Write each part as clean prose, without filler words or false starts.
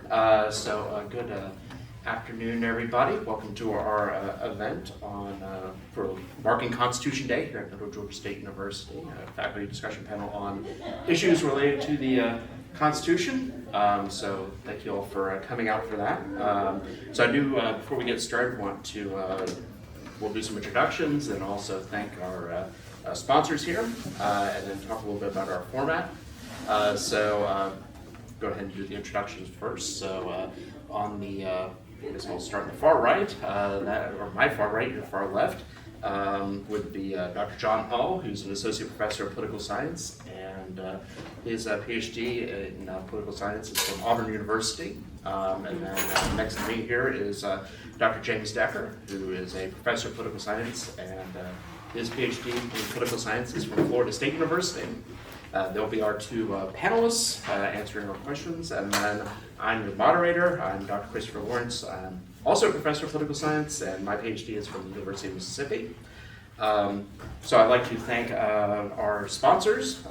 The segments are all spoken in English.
Good afternoon, everybody. Welcome to our event on for marking Constitution Day here at Middle Georgia State University. Faculty discussion panel on issues related to the Constitution. Thank you all for coming out for that. Before we get started, we'll do some introductions and also thank our sponsors here, and then talk a little bit about our format. Go ahead and do the introductions first. I guess I'll start on the far right, my far right, your far left, would be Dr. John Hall, who's an associate professor of political science, and his PhD in political science is from Auburn University. Next to me here is Dr. James Decker, who is a professor of political science, and his PhD in political science is from Florida State University. They'll be our two panelists answering our questions, and then I'm the moderator. I'm Dr. Christopher Lawrence. I'm also a professor of political science, and my PhD is from the University of Mississippi. I'd like to thank our sponsors.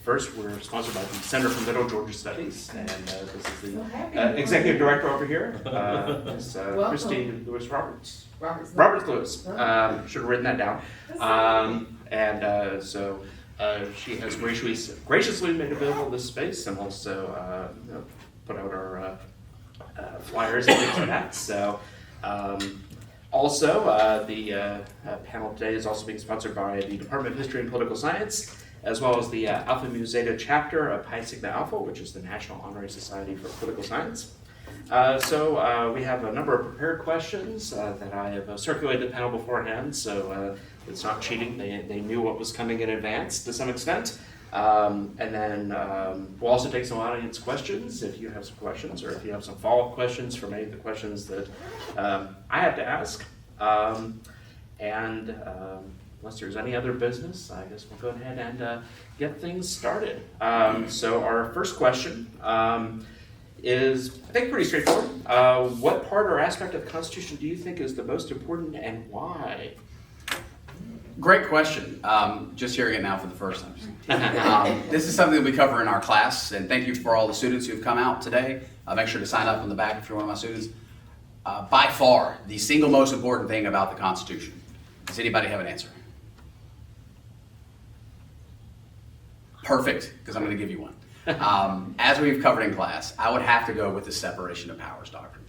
First, we're sponsored by the Center for Middle Georgia Studies, and this is the executive director over here, Ms. Christine Lewis-Roberts. Roberts Lewis. Should have written that down. She has graciously made available this space, and also put out our flyers and things like that. The panel today is also being sponsored by the Department of History and Political Science, as well as the Alpha Mu Zeta chapter of Pi Sigma Alpha, which is the National Honorary Society for Political Science. We have a number of prepared questions that I have circulated the panel beforehand, so it's not cheating. They knew what was coming in advance to some extent. We'll also take some audience questions if you have some questions, or if you have some follow-up questions from any of the questions that I have to ask. Unless there's any other business, I guess we'll go ahead and get things started. Our first question is, I think, pretty straightforward. What part or aspect of the Constitution do you think is the most important, and why? Great question. Just hearing it now for the first time. This is something that we cover in our class, and thank you for all the students who've come out today. Make sure to sign up on the back if you're one of my students. By far, the single most important thing about the Constitution. Does anybody have an answer? Perfect, because I'm going to give you one. As we've covered in class, I would have to go with the separation of powers doctrine.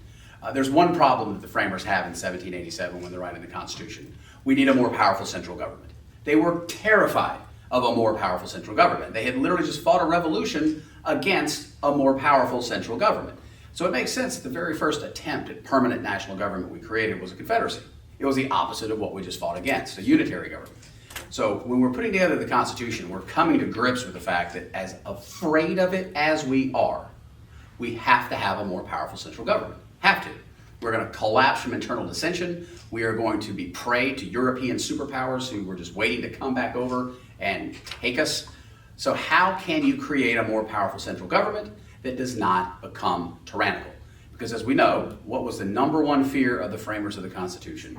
There's one problem that the framers have in 1787 when they're writing the Constitution. We need a more powerful central government. They were terrified of a more powerful central government. They had literally just fought a revolution against a more powerful central government. So it makes sense that the very first attempt at permanent national government we created was a confederacy. It was the opposite of what we just fought against, a unitary government. So when we're putting together the Constitution, we're coming to grips with the fact that, as afraid of it as we are, we have to have a more powerful central government. Have to. We're going to collapse from internal dissension. We are going to be prey to European superpowers who were just waiting to come back over and take us. So how can you create a more powerful central government that does not become tyrannical? Because as we know, what was the number one fear of the framers of the Constitution?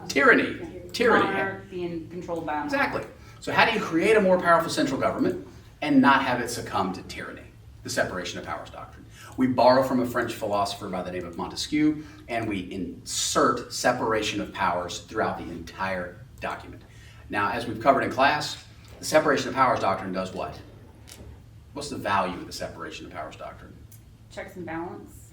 Tyranny. Monarch being controlled by a monarch. Exactly. So how do you create a more powerful central government and not have it succumb to tyranny? The separation of powers doctrine. We borrow from a French philosopher by the name of Montesquieu, and we insert separation of powers throughout the entire document. Now, as we've covered in class, the separation of powers doctrine does what? What's the value of the separation of powers doctrine? Checks and balance.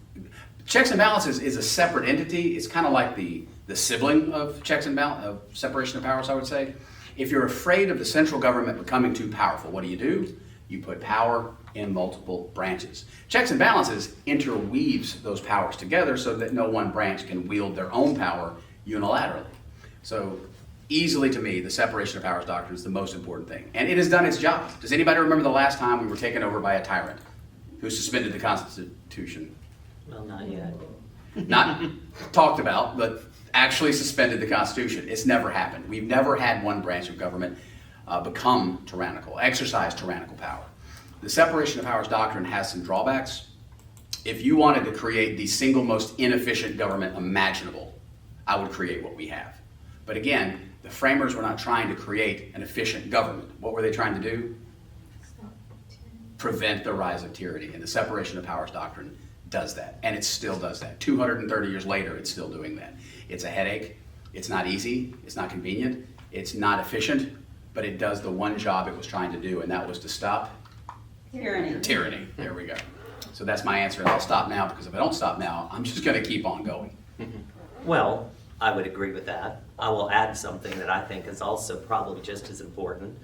Checks and balances is a separate entity. It's kind of like the sibling of checks and balance, of separation of powers, I would say. If you're afraid of the central government becoming too powerful, what do? You put power in multiple branches. Checks and balances interweaves those powers together so that no one branch can wield their own power unilaterally. So easily to me, the separation of powers doctrine is the most important thing. And it has done its job. Does anybody remember the last time we were taken over by a tyrant who suspended the Constitution? Well, not yet. Not talked about, but actually suspended the Constitution. It's never happened. We've never had one branch of government become tyrannical, exercise tyrannical power. The separation of powers doctrine has some drawbacks. If you wanted to create the single most inefficient government imaginable, I would create what we have. But again, the framers were not trying to create an efficient government. What were they trying to do? Prevent the rise of tyranny. And the separation of powers doctrine does that, and it still does that. 230 years later, it's still doing that. It's a headache, it's not easy, it's not convenient, it's not efficient, but it does the one job it was trying to do, and that was to stop Tyranny. tyranny. There we go. So that's my answer, and I'll stop now, because if I don't stop now, I'm just gonna keep on going. Well, I would agree with that. I will add something that I think is also probably just as important,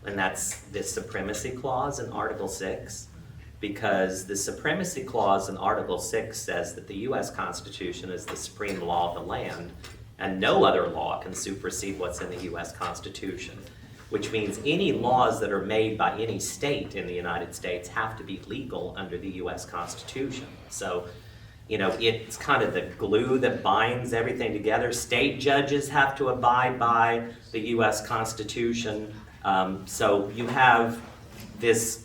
and that's the supremacy clause in Article 6. Because the supremacy clause in Article 6 says that the U.S. Constitution is the supreme law of the land, and no other law can supersede what's in the U.S. Constitution, which means any laws that are made by any state in the United States have to be legal under the U.S. Constitution. So, you know, it's kind of the glue that binds everything together. State judges have to abide by the U.S. Constitution. So you have this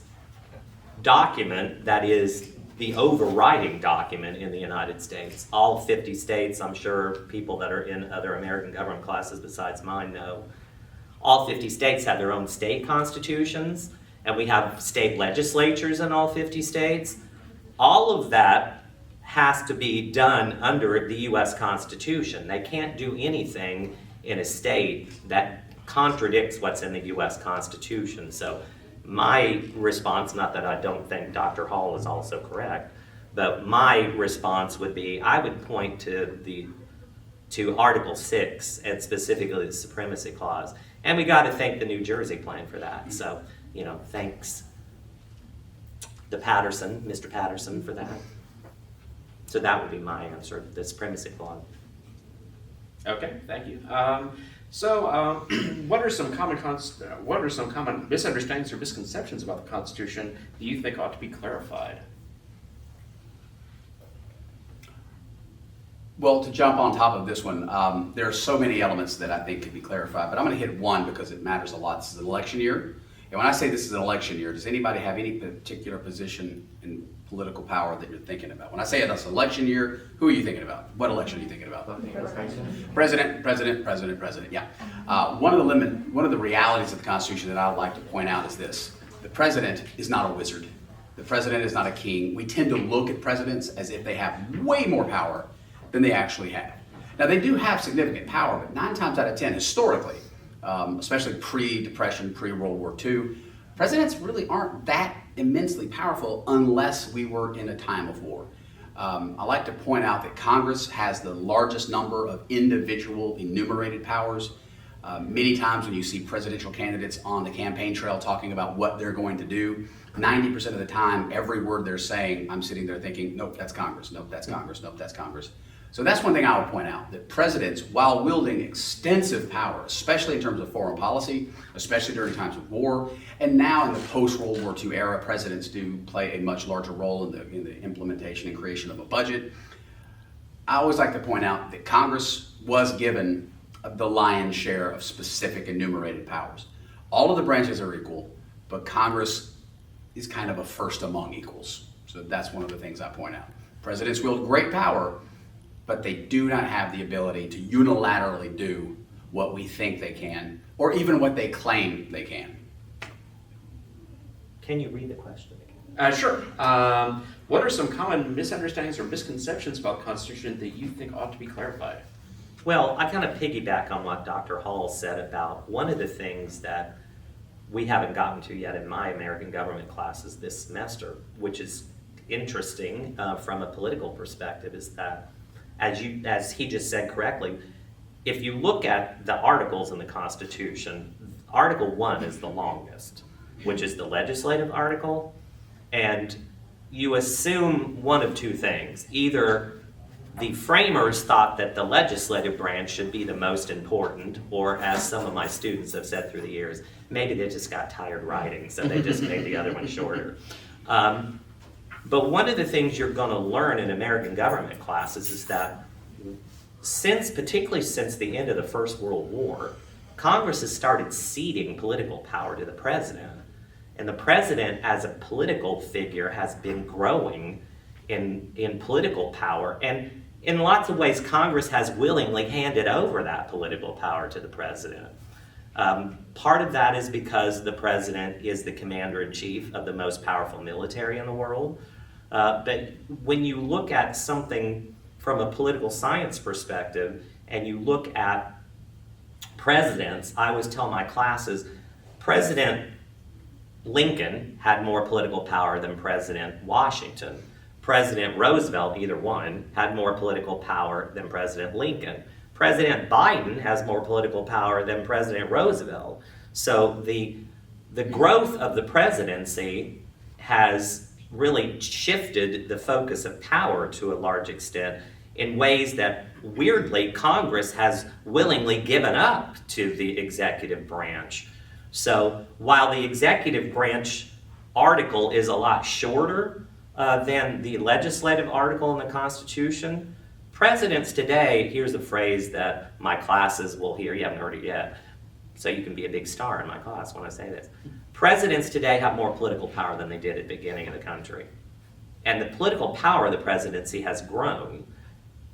document that is the overriding document in the United States. All 50 states, I'm sure people that are in other American government classes besides mine know, all 50 states have their own state constitutions, and we have state legislatures in all 50 states. All of that has to be done under the U.S. Constitution. They can't do anything in a state that contradicts what's in the U.S. Constitution. So my response, not that I don't think Dr. Hall is also correct, but my response would be, I would point to Article 6 and specifically the Supremacy Clause. And we got to thank the New Jersey plan for that. So, you know, thanks Mr. Patterson for that. So that would be my answer, the Supremacy Clause. Okay, thank you. What are some common misunderstandings or misconceptions about the Constitution that you think ought to be clarified? Well, to jump on top of this one, there are so many elements that I think could be clarified, but I'm going to hit one because it matters a lot. This is an election year. And when I say this is an election year, does anybody have any particular position in political power that you're thinking about? When I say it's an election year, who are you thinking about? What election are you thinking about? President, yeah. One of the realities of the Constitution that I would like to point out is this. The president is not a wizard. The president is not a king. We tend to look at presidents as if they have way more power than they actually have. Now, they do have significant power, but 9 times out of 10, historically, especially pre-Depression, pre-World War II, presidents really aren't that immensely powerful unless we were in a time of war. I like to point out that Congress has the largest number of individual enumerated powers. Many times when you see presidential candidates on the campaign trail talking about what they're going to do, 90% of the time, every word they're saying, I'm sitting there thinking, nope, that's Congress, nope, that's Congress, nope, that's Congress. So that's one thing I would point out, that presidents, while wielding extensive power, especially in terms of foreign policy, especially during times of war, and now in the post-World War II era, presidents do play a much larger role in the implementation and creation of a budget. I always like to point out that Congress was given the lion's share of specific enumerated powers. All of the branches are equal, but Congress is kind of a first among equals. So that's one of the things I point out. Presidents wield great power, but they do not have the ability to unilaterally do what we think they can, or even what they claim they can. Can you read the question again? Sure. What are some common misunderstandings or misconceptions about the Constitution that you think ought to be clarified? Well, I kind of piggyback on what Dr. Hall said about one of the things that we haven't gotten to yet in my American government classes this semester, which is interesting from a political perspective, is that as he just said correctly, if you look at the articles in the Constitution, Article 1 is the longest, which is the legislative article, and you assume one of two things. Either the framers thought that the legislative branch should be the most important, or as some of my students have said through the years, maybe they just got tired writing, so they just made the other one shorter. But one of the things you're going to learn in American government classes is that particularly since the end of the First World War, Congress has started ceding political power to the president. And the president as a political figure has been growing in political power. And in lots of ways, Congress has willingly handed over that political power to the president. Part of that is because the president is the commander-in-chief of the most powerful military in the world. But when you look at something from a political science perspective, and you look at presidents, I always tell my classes, President Lincoln had more political power than President Washington. President Roosevelt, either one, had more political power than President Lincoln. President Biden has more political power than President Roosevelt. So the growth of the presidency has really shifted the focus of power to a large extent in ways that, weirdly, Congress has willingly given up to the executive branch. So while the executive branch article is a lot shorter than the legislative article in the Constitution, presidents today, here's a phrase that my classes will hear, you haven't heard it yet, so you can be a big star in my class when I say this. Presidents today have more political power than they did at the beginning of the country. And the political power of the presidency has grown.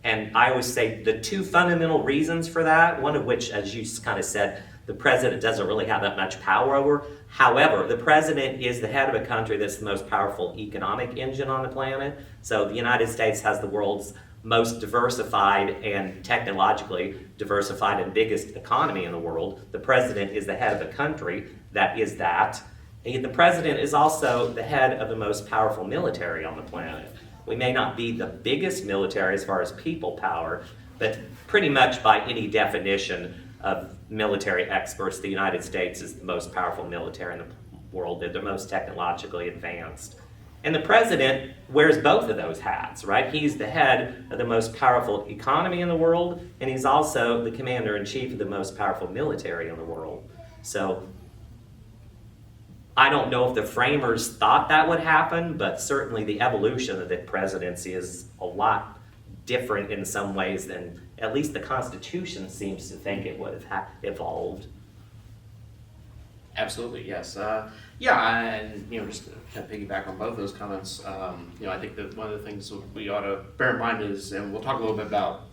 And I always say the two fundamental reasons for that, one of which, as you kind of said, the president doesn't really have that much power over. However, the president is the head of a country that's the most powerful economic engine on the planet. So the United States has the world's most diversified and technologically diversified and biggest economy in the world. The president is the head of a country that is that. And the president is also the head of the most powerful military on the planet. We may not be the biggest military as far as people power, but pretty much by any definition of military experts, the United States is the most powerful military in the world. They're the most technologically advanced. And the president wears both of those hats, right? He's the head of the most powerful economy in the world, and he's also the commander-in-chief of the most powerful military in the world. So I don't know if the framers thought that would happen, but certainly the evolution of the presidency is a lot different in some ways than at least the Constitution seems to think it would have evolved. Absolutely, yes. Yeah, and just to kind of piggyback on both those comments, I think that one of the things we ought to bear in mind is, and we'll talk a little bit about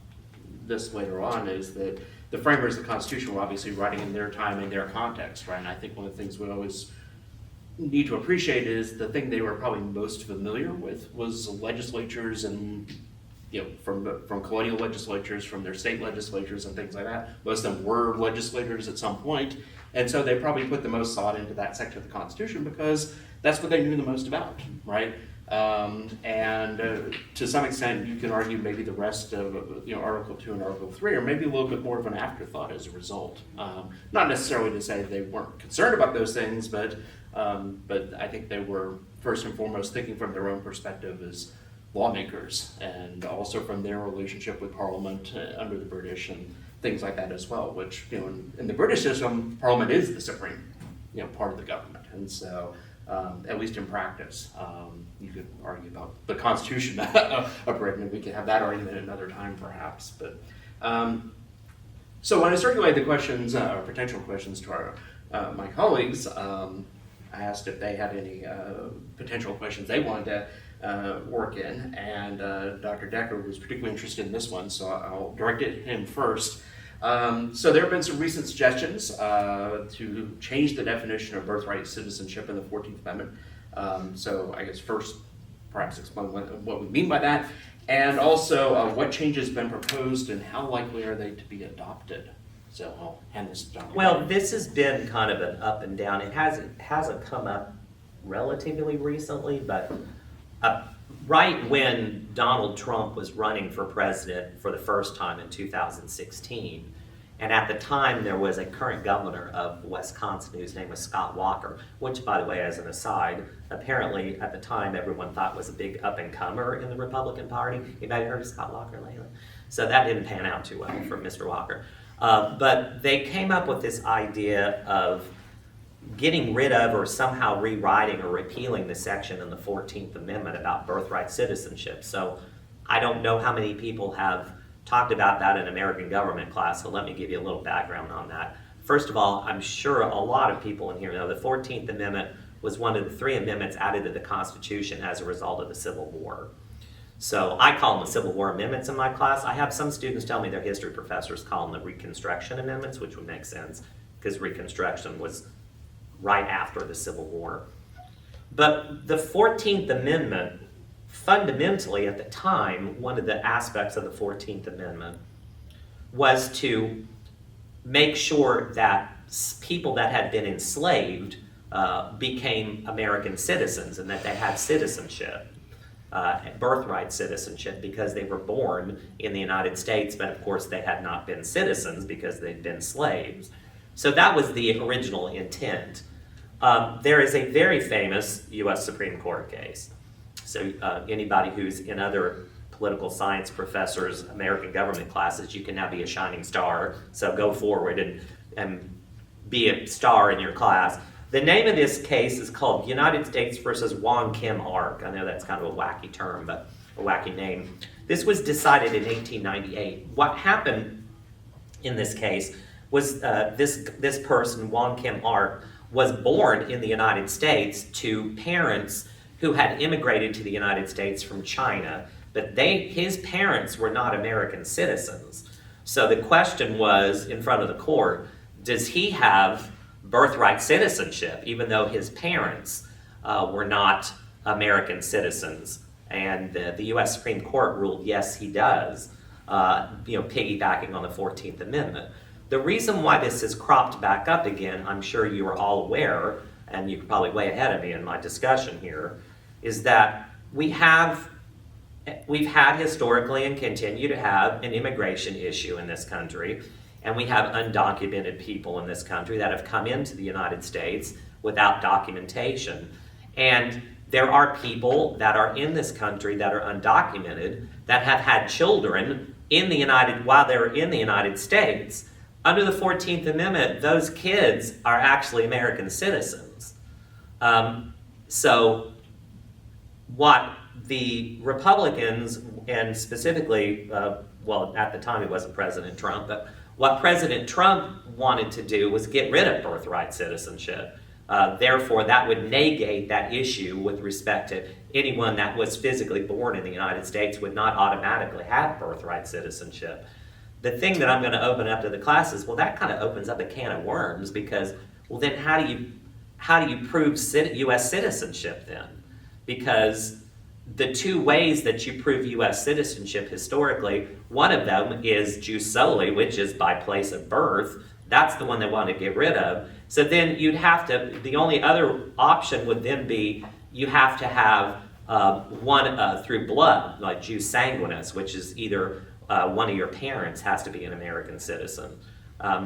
this later on, is that the framers of the Constitution were obviously writing in their time, in their context, right? And I think one of the things we always need to appreciate is the thing they were probably most familiar with was legislatures and from colonial legislatures, from their state legislatures and things like that. Most of them were legislators at some point, and so they probably put the most thought into that section of the Constitution because that's what they knew the most about, right? And to some extent, you can argue maybe the rest of Article 2 and Article 3 are maybe a little bit more of an afterthought as a result. Not necessarily to say they weren't concerned about those things, but I think they were first and foremost thinking from their own perspective as lawmakers, and also from their relationship with Parliament under the British and things like that as well, which in the British system, Parliament is the supreme part of the government. And so at least in practice, you could argue about the Constitution of Britain, and we could have that argument another time perhaps. But so when I circulated the questions, or potential questions to our my colleagues, I asked if they had any potential questions they wanted to work in, and Dr. Decker was particularly interested in this one, so I'll direct it to him first. So there have been some recent suggestions to change the definition of birthright citizenship in the 14th Amendment. So I guess first, perhaps explain what we mean by that, and also what changes have been proposed and how likely are they to be adopted. So I'll hand this to Dr. Well, this has been kind of an up and down. It hasn't come up relatively recently, but right when Donald Trump was running for president for the first time in 2016, and at the time there was a current governor of Wisconsin whose name was Scott Walker, which, by the way, as an aside, apparently at the time everyone thought was a big up-and-comer in the Republican Party. Anybody heard of Scott Walker lately? So that didn't pan out too well for Mr. Walker. But they came up with this idea of getting rid of or somehow rewriting or repealing the section in the 14th Amendment about birthright citizenship. So I don't know how many people have talked about that in American government class, so let me give you a little background on that. First of all, I'm sure a lot of people in here know the 14th Amendment was one of the 3 amendments added to the Constitution as a result of the Civil War. So I call them the Civil War amendments in my class. I have some students tell me their history professors call them the Reconstruction amendments, which would make sense because Reconstruction was right after the Civil War. But the 14th Amendment fundamentally at the time, one of the aspects of the 14th Amendment was to make sure that people that had been enslaved became American citizens and that they had citizenship, birthright citizenship, because they were born in the United States, but of course they had not been citizens because they'd been slaves. So that was the original intent. There is a very famous U.S. Supreme Court case. So anybody who's in other political science professors' American government classes, you can now be a shining star. So go forward and be a star in your class. The name of this case is called United States versus Wong Kim Ark. I know that's kind of a wacky term, but a wacky name. This was decided in 1898. What happened in this case was this person, Wong Kim Ark, was born in the United States to parents who had immigrated to the United States from China, but his parents were not American citizens. So the question was in front of the court, does he have birthright citizenship, even though his parents were not American citizens? And the U.S. Supreme Court ruled, yes, he does, piggybacking on the 14th Amendment. The reason why this has cropped back up again, I'm sure you are all aware, and you're probably way ahead of me in my discussion here, is that we've had historically and continue to have an immigration issue in this country, and we have undocumented people in this country that have come into the United States without documentation. And there are people that are in this country that are undocumented that have had children while they're in the United States. Under the 14th Amendment, those kids are actually American citizens. So what the Republicans, and specifically, at the time it wasn't President Trump, but what President Trump wanted to do was get rid of birthright citizenship. Therefore, that would negate that issue with respect to anyone that was physically born in the United States would not automatically have birthright citizenship. The thing that I'm going to open up to the class is, well, that kind of opens up a can of worms, because, well, then how do you prove U.S. citizenship then? Because the two ways that you prove U.S. citizenship historically, one of them is jus soli, which is by place of birth. That's the one they want to get rid of. So then the only other option would then be you have to have one through blood, like jus sanguinis, which is either one of your parents has to be an American citizen.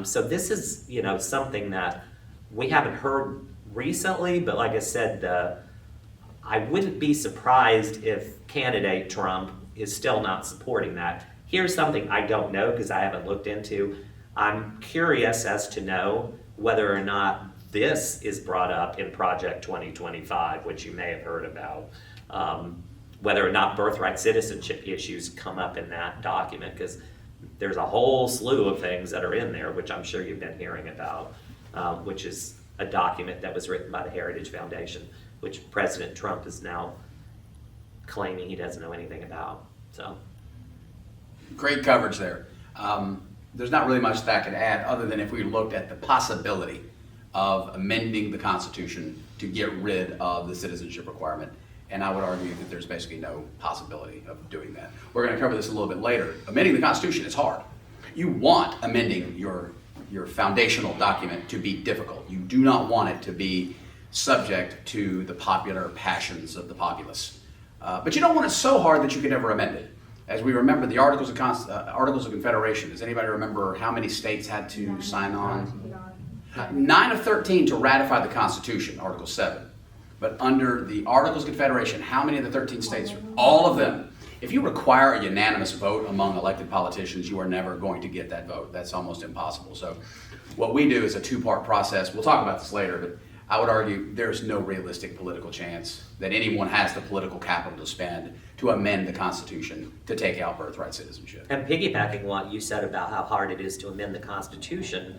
So this is, something that we haven't heard recently, but like I said, I wouldn't be surprised if candidate Trump is still not supporting that. Here's something I don't know because I haven't looked into. I'm curious as to know whether or not this is brought up in Project 2025, which you may have heard about. Whether or not birthright citizenship issues come up in that document, because there's a whole slew of things that are in there, which I'm sure you've been hearing about, which is a document that was written by the Heritage Foundation, which President Trump is now claiming he doesn't know anything about. So, great coverage there. There's not really much that I could add other than if we looked at the possibility of amending the Constitution to get rid of the citizenship requirement. And I would argue that there's basically no possibility of doing that. We're going to cover this a little bit later. Amending the Constitution is hard. You want amending your foundational document to be difficult. You do not want it to be subject to the popular passions of the populace. But you don't want it so hard that you can never amend it. As we remember, the Articles of Confederation, does anybody remember how many states had to sign on? 9 of 13 to ratify the Constitution, Article 7. But under the Articles of Confederation, how many of the 13 states? All of them. If you require a unanimous vote among elected politicians, you are never going to get that vote. That's almost impossible. So what we do is a two-part process. We'll talk about this later, but I would argue there's no realistic political chance that anyone has the political capital to spend to amend the Constitution to take out birthright citizenship. and piggybacking what you said about how hard it is to amend the Constitution,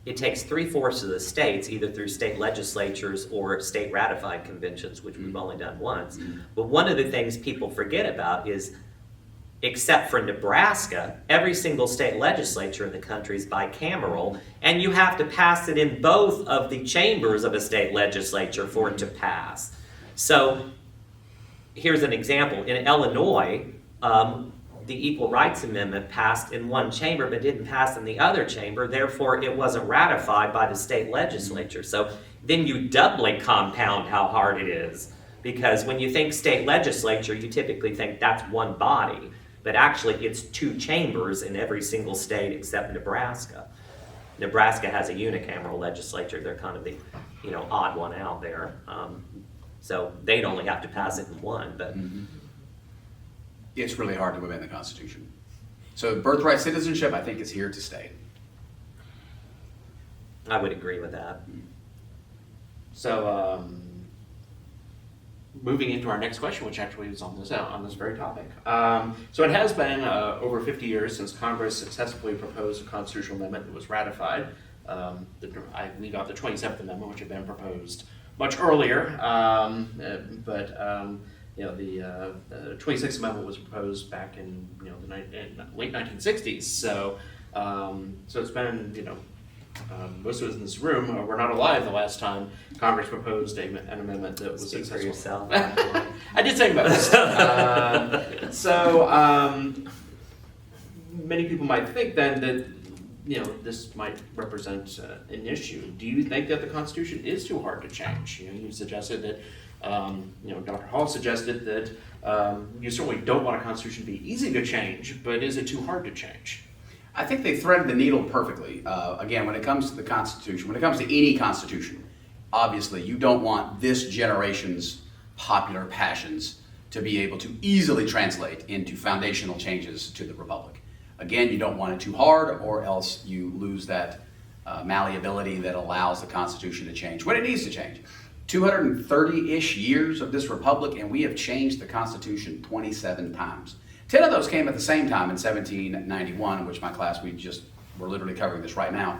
it takes 3/4 of the states, either through state legislatures or state ratified conventions, which we've only done once. But one of the things people forget about is, except for Nebraska, every single state legislature in the country is bicameral, and you have to pass it in both of the chambers of a state legislature for it to pass. So here's an example. In Illinois, the Equal Rights Amendment passed in one chamber but didn't pass in the other chamber. Therefore, it wasn't ratified by the state legislature. So then you doubly compound how hard it is. Because when you think state legislature, you typically think that's one body. But actually, it's two chambers in every single state except Nebraska. Nebraska has a unicameral legislature. They're kind of the, odd one out there. So they'd only have to pass it in one, but It's really hard to amend the Constitution. So birthright citizenship, I think, is here to stay. I would agree with that. So, moving into our next question, which actually is on this very topic. So it has been over 50 years since Congress successfully proposed a constitutional amendment that was ratified. I leave out the 27th Amendment, which had been proposed much earlier, the 26th Amendment was proposed back in the late 1960s. So it's been most of us in this room were not alive the last time Congress proposed an amendment that was Speak for successful. yourself. I did say most. Many people might think then that this might represent an issue. Do you think that the Constitution is too hard to change? You suggested that. Dr. Hall suggested that you certainly don't want a Constitution to be easy to change, but is it too hard to change? I think they threaded the needle perfectly. Again, when it comes to the Constitution, when it comes to any Constitution, obviously you don't want this generation's popular passions to be able to easily translate into foundational changes to the Republic. Again, you don't want it too hard, or else you lose that malleability that allows the Constitution to change when it needs to change. 230-ish years of this Republic, and we have changed the Constitution 27 times. 10 of those came at the same time in 1791, which my class, we're literally covering this right now.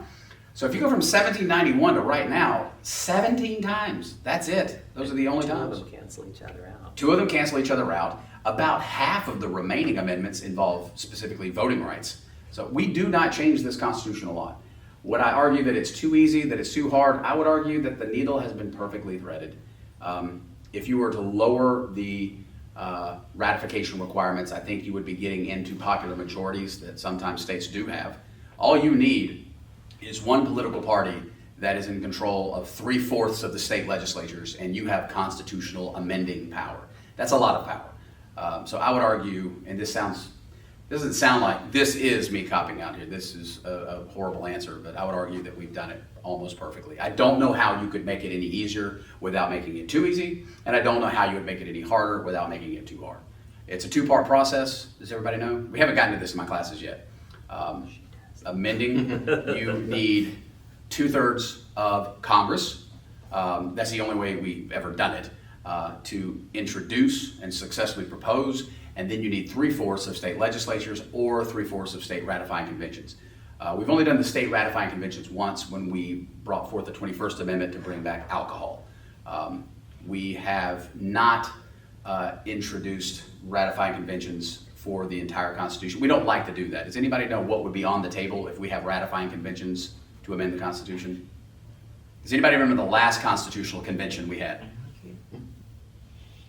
So if you go from 1791 to right now, 17 times, that's it. Those are the only times. 2 of them cancel each other out. 2 of them cancel each other out. About half of the remaining amendments involve specifically voting rights. So we do not change this Constitution a lot. Would I argue that it's too easy, that it's too hard? I would argue that the needle has been perfectly threaded. If you were to lower the ratification requirements, I think you would be getting into popular majorities that sometimes states do have. All you need is one political party that is in control of 3/4 of the state legislatures, and you have constitutional amending power. That's a lot of power. So I would argue, and this doesn't sound like this is me copying out here. This is a horrible answer, but I would argue that we've done it almost perfectly. I don't know how you could make it any easier without making it too easy, and I don't know how you would make it any harder without making it too hard. It's a 2-part process. Does everybody know? We haven't gotten to this in my classes yet. Amending, you need 2/3 of Congress. That's the only way we've ever done it, to introduce and successfully propose. And then you need 3/4 of state legislatures or 3/4 of state ratifying conventions. We've only done the state ratifying conventions once when we brought forth the 21st Amendment to bring back alcohol. We have not introduced ratifying conventions for the entire Constitution. We don't like to do that. Does anybody know what would be on the table if we have ratifying conventions to amend the Constitution? Does anybody remember the last constitutional convention we had?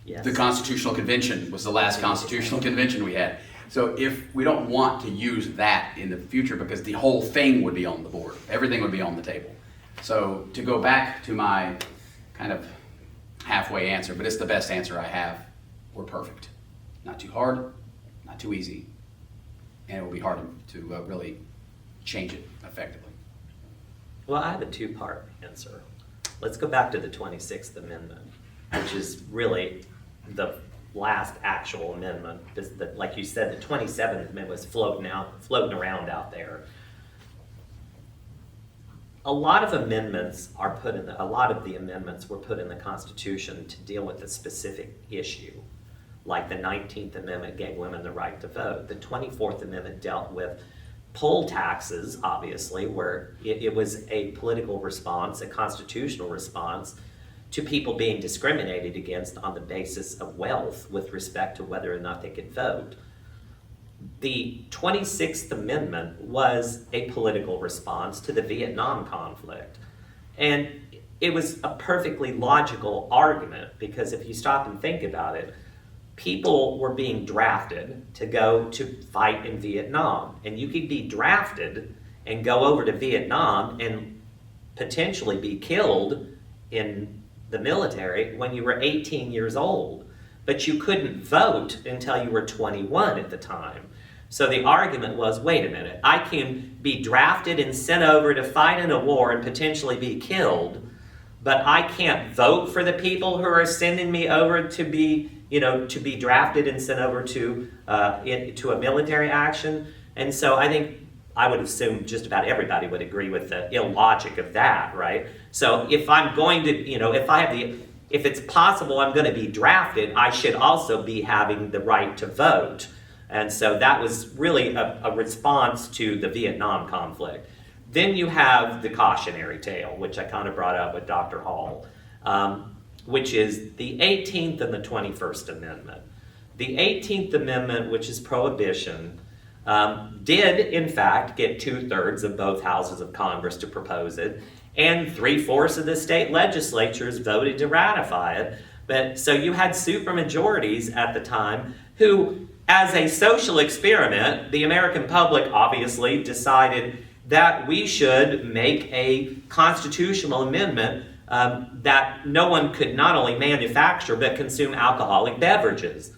Yes. The Constitutional Convention was the last constitutional convention we had. So if we don't want to use that in the future, because the whole thing would be on the board, everything would be on the table. So to go back to my kind of halfway answer, but it's the best answer I have, we're perfect. Not too hard, not too easy, and it will be hard to really change it effectively. Well, I have a 2-part answer. Let's go back to the 26th Amendment, which is really the last actual amendment. Like you said, the 27th Amendment was floating around out there. A lot of the amendments were put in the Constitution to deal with a specific issue. Like the 19th Amendment gave women the right to vote. The 24th Amendment dealt with poll taxes, obviously, where it was a political response, a constitutional response to people being discriminated against on the basis of wealth with respect to whether or not they could vote. The 26th Amendment was a political response to the Vietnam conflict. And it was a perfectly logical argument, because if you stop and think about it, people were being drafted to go to fight in Vietnam. And you could be drafted and go over to Vietnam and potentially be killed in the military when you were 18 years old. But you couldn't vote until you were 21 at the time. So the argument was, wait a minute, I can be drafted and sent over to fight in a war and potentially be killed, but I can't vote for the people who are sending me over to be, to be drafted and sent over to a military action. And so I think I would assume just about everybody would agree with the illogic of that, right? So if I'm going to, if it's possible I'm going to be drafted, I should also be having the right to vote. And so that was really a response to the Vietnam conflict. Then you have the cautionary tale, which I kind of brought up with Dr. Hall, which is the 18th and the 21st Amendment. The 18th Amendment, which is prohibition, did in fact get 2/3 of both houses of Congress to propose it, and 3/4 of the state legislatures voted to ratify it. But so you had supermajorities at the time who, as a social experiment, the American public obviously decided that we should make a constitutional amendment that no one could not only manufacture but consume alcoholic beverages.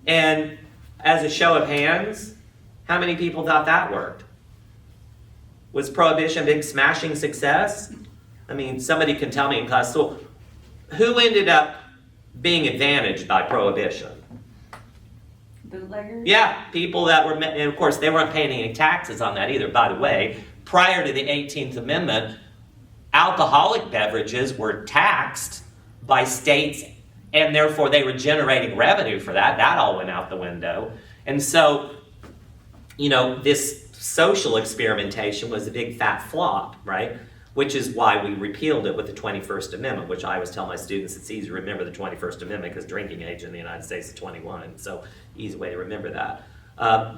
And as a show of hands, how many people thought that worked? Was prohibition a big smashing success? I mean, somebody can tell me in class, so who ended up being advantaged by prohibition? Bootleggers? Yeah, people that were, and of course they weren't paying any taxes on that either, by the way. Prior to the 18th Amendment, alcoholic beverages were taxed by states, and therefore they were generating revenue for that. That all went out the window. And so, this social experimentation was a big fat flop, right? Which is why we repealed it with the 21st Amendment, which I always tell my students it's easy to remember the 21st Amendment because drinking age in the United States is 21. So easy way to remember that.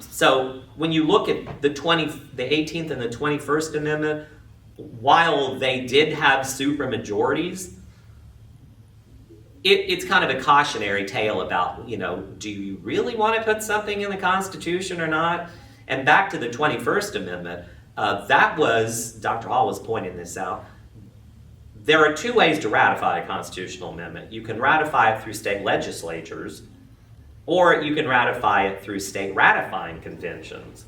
So when you look at the 18th and the 21st Amendment, while they did have supermajorities, it's kind of a cautionary tale about, do you really want to put something in the Constitution or not? And back to the 21st Amendment, that was, Dr. Hall was pointing this out, there are two ways to ratify a constitutional amendment. You can ratify it through state legislatures, or you can ratify it through state ratifying conventions.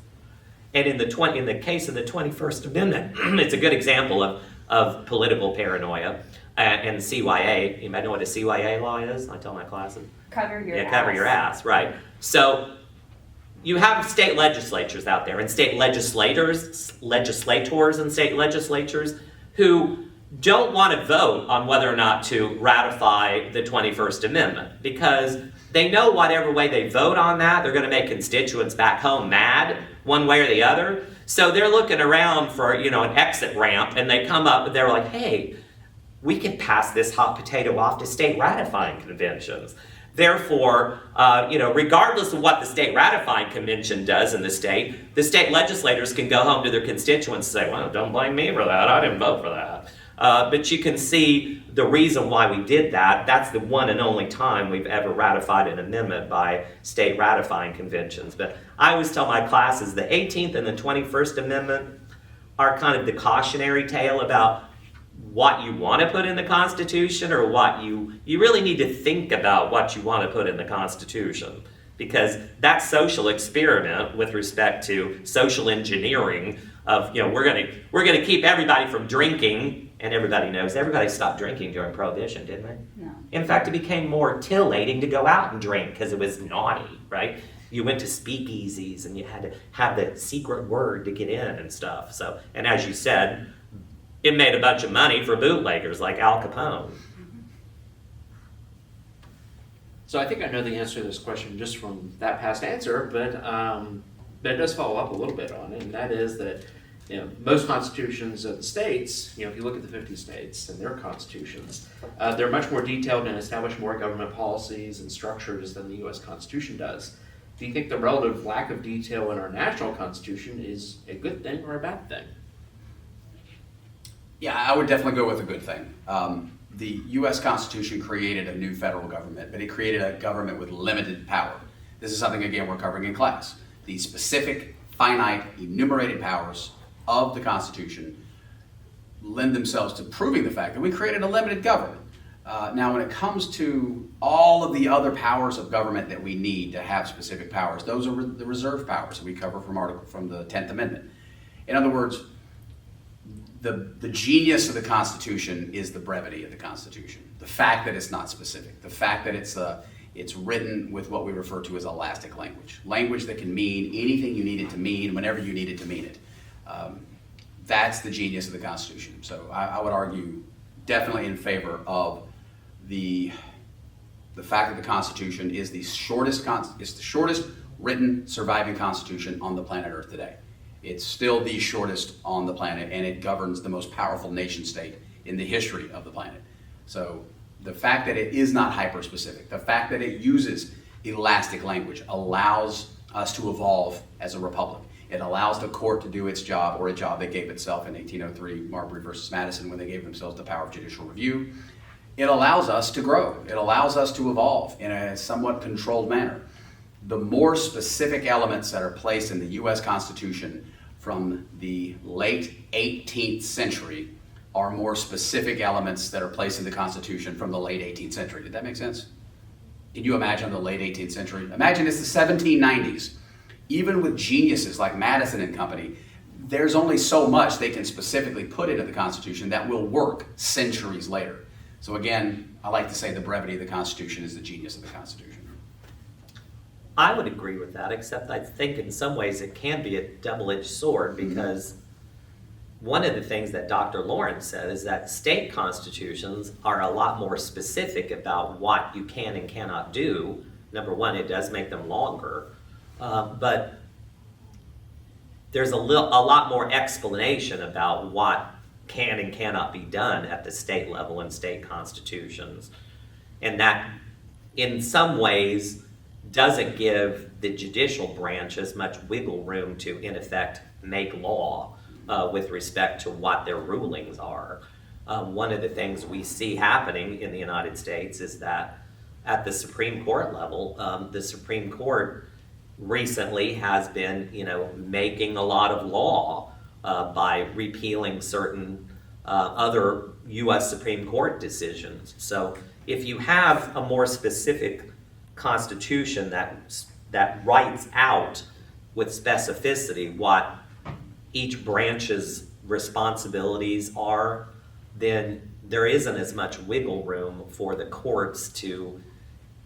And in the case of the 21st Amendment, it's a good example of political paranoia and CYA. You might know what a CYA law is? I tell my classes. Cover your ass. Cover your ass, right. So you have state legislatures out there and state legislators and state legislatures who don't want to vote on whether or not to ratify the 21st Amendment because they know whatever way they vote on that, they're going to make constituents back home mad one way or the other. So they're looking around for, an exit ramp, and they come up and they're like, hey, we can pass this hot potato off to state ratifying conventions. Therefore, regardless of what the state ratifying convention does in the state legislators can go home to their constituents and say, well, don't blame me for that. I didn't vote for that. But you can see the reason why we did that. That's the one and only time we've ever ratified an amendment by state ratifying conventions. But I always tell my classes the 18th and the 21st Amendment are kind of the cautionary tale about what you want to put in the Constitution, or what you really need to think about what you want to put in the Constitution. Because that social experiment with respect to social engineering of, we're gonna keep everybody from drinking, and everybody knows everybody stopped drinking during Prohibition, didn't they? No. In fact, it became more titillating to go out and drink because it was naughty, right? You went to speakeasies and you had to have the secret word to get in and stuff. So, and as you said, it made a bunch of money for bootleggers like Al Capone. So I think I know the answer to this question just from that past answer, but it does follow up a little bit on it, and that is that most constitutions of the states, if you look at the 50 states and their constitutions, they're much more detailed and establish more government policies and structures than the U.S. Constitution does. Do you think the relative lack of detail in our national constitution is a good thing or a bad thing? Yeah, I would definitely go with a good thing. the U.S. Constitution created a new federal government, but it created a government with limited power. This is something, again, we're covering in class. The specific, finite, enumerated powers of the Constitution lend themselves to proving the fact that we created a limited government. Now, when it comes to all of the other powers of government that we need to have specific powers, those are the reserve powers that we cover from the 10th Amendment. In other words, the genius of the Constitution is the brevity of the Constitution. The fact that it's not specific. The fact that it's written with what we refer to as elastic language. Language that can mean anything you need it to mean whenever you need it to mean it. That's the genius of the Constitution. So I would argue definitely in favor of the fact that the Constitution is the shortest written surviving Constitution on the planet Earth today. It's still the shortest on the planet, and it governs the most powerful nation state in the history of the planet. So the fact that it is not hyper-specific, the fact that it uses elastic language allows us to evolve as a republic. It allows the court to do its job, or a job they gave itself in 1803, Marbury versus Madison, when they gave themselves the power of judicial review. It allows us to grow. It allows us to evolve in a somewhat controlled manner. The more specific elements that are placed in the U.S. Constitution from the late 18th century are more specific elements that are placed in the Constitution from the late 18th century. Did that make sense? Can you imagine the late 18th century? Imagine it's the 1790s. Even with geniuses like Madison and company, there's only so much they can specifically put into the Constitution that will work centuries later. So again, I like to say the brevity of the Constitution is the genius of the Constitution. I would agree with that, except I think in some ways it can be a double-edged sword, because one of the things that Dr. Lawrence said is that state constitutions are a lot more specific about what you can and cannot do. Number one, it does make them longer, but there's a lot more explanation about what can and cannot be done at the state level in state constitutions. And that, in some ways, doesn't give the judicial branch as much wiggle room to, in effect, make law with respect to what their rulings are. One of the things we see happening in the United States is that at the Supreme Court level, the Supreme Court recently has been, making a lot of law by repealing certain other U.S. Supreme Court decisions. So if you have a more specific constitution that writes out with specificity what each branch's responsibilities are, then there isn't as much wiggle room for the courts to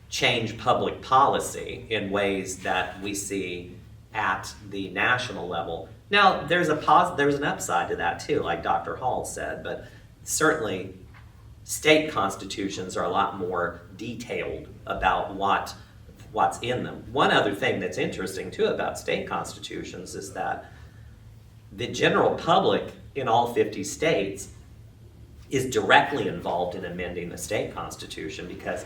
change public policy in ways that we see at the national level. Now, there's an upside to that too, like Dr. Hall said, but certainly state constitutions are a lot more detailed about what's in them. One other thing that's interesting too about state constitutions is that the general public in all 50 states is directly involved in amending the state constitution, because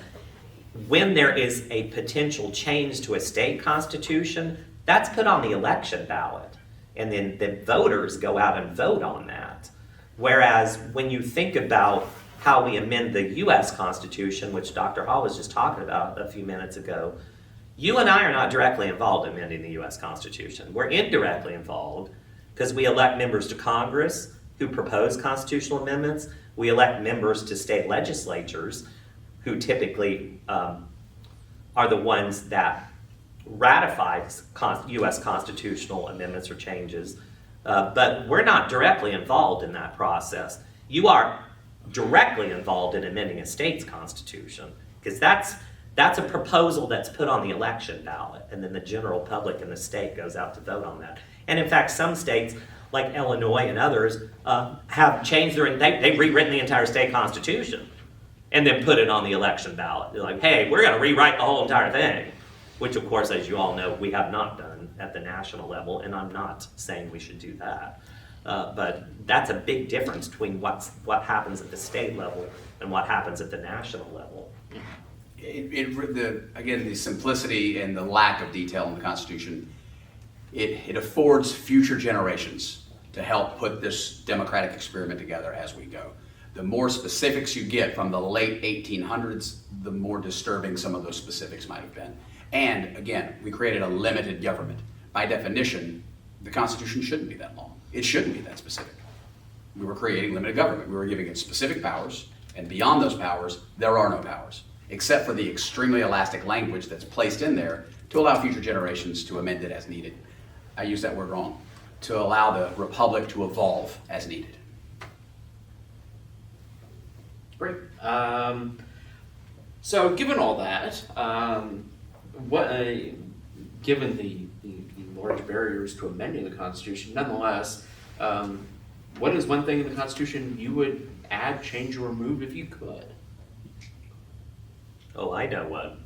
when there is a potential change to a state constitution, that's put on the election ballot, and then the voters go out and vote on that. Whereas when you think about how we amend the U.S. Constitution, which Dr. Hall was just talking about a few minutes ago, you and I are not directly involved in amending the U.S. Constitution. We're indirectly involved because we elect members to Congress who propose constitutional amendments. We elect members to state legislatures who typically are the ones that ratify U.S. constitutional amendments or changes. But we're not directly involved in that process. You are directly involved in amending a state's constitution, because that's a proposal that's put on the election ballot, and then the general public in the state goes out to vote on that. And in fact, some states, like Illinois and others, have changed they've rewritten the entire state constitution and then put it on the election ballot. They're like, hey, we're gonna rewrite the whole entire thing, which of course, as you all know, we have not done at the national level, and I'm not saying we should do that. But that's a big difference between what happens at the state level and what happens at the national level. Again, the simplicity and the lack of detail in the Constitution, it affords future generations to help put this democratic experiment together as we go. The more specifics you get from the late 1800s, the more disturbing some of those specifics might have been. And again, we created a limited government. By definition, the Constitution shouldn't be that long. It shouldn't be that specific. We were creating limited government. We were giving it specific powers, and beyond those powers, there are no powers, except for the extremely elastic language that's placed in there to allow future generations to amend it as needed. I use that word wrong. To allow the republic to evolve as needed. Great. So given all that, given the large barriers to amending the Constitution, nonetheless, what is one thing in the Constitution you would add, change, or remove if you could? Oh, I know one.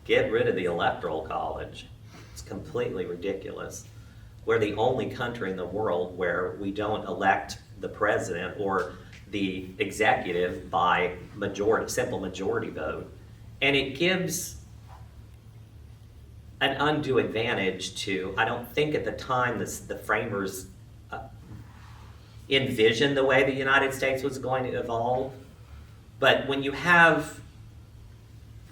Get rid of the Electoral College. It's completely ridiculous. We're the only country in the world where we don't elect the president or the executive by simple majority vote. And it gives an undue advantage to, I don't think at the time the framers envisioned the way the United States was going to evolve. But when you have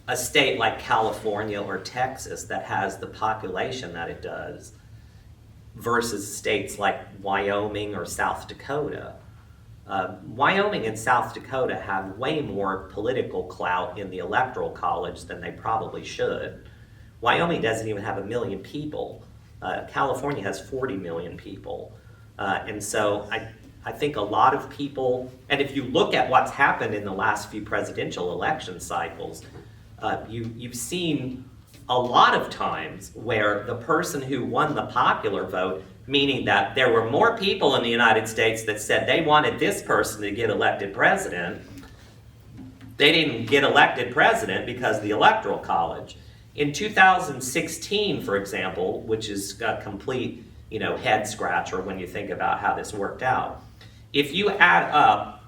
a state like California or Texas that has the population that it does versus states like Wyoming or South Dakota, Wyoming and South Dakota have way more political clout in the Electoral College than they probably should. Wyoming doesn't even have 1 million people. California has 40 million people. And so I think a lot of people, and if you look at what's happened in the last few presidential election cycles, you've seen a lot of times where the person who won the popular vote, meaning that there were more people in the United States that said they wanted this person to get elected president, they didn't get elected president because of the Electoral College. In 2016, for example, which is a complete, head scratcher when you think about how this worked out, if you add up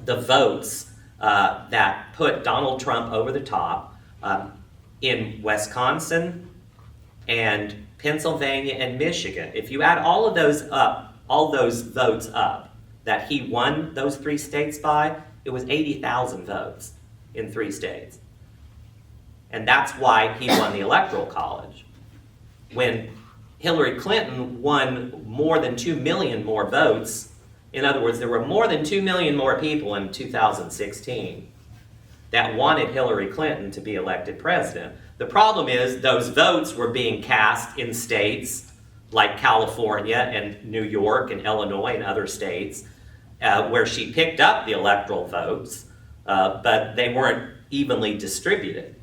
the votes that put Donald Trump over the top in Wisconsin and Pennsylvania and Michigan, if you add all those votes up that he won those 3 states by, it was 80,000 votes in 3 states. And that's why he won the Electoral College. When Hillary Clinton won more than 2 million more votes, in other words, there were more than 2 million more people in 2016 that wanted Hillary Clinton to be elected president. The problem is those votes were being cast in states like California and New York and Illinois and other states where she picked up the electoral votes, but they weren't evenly distributed.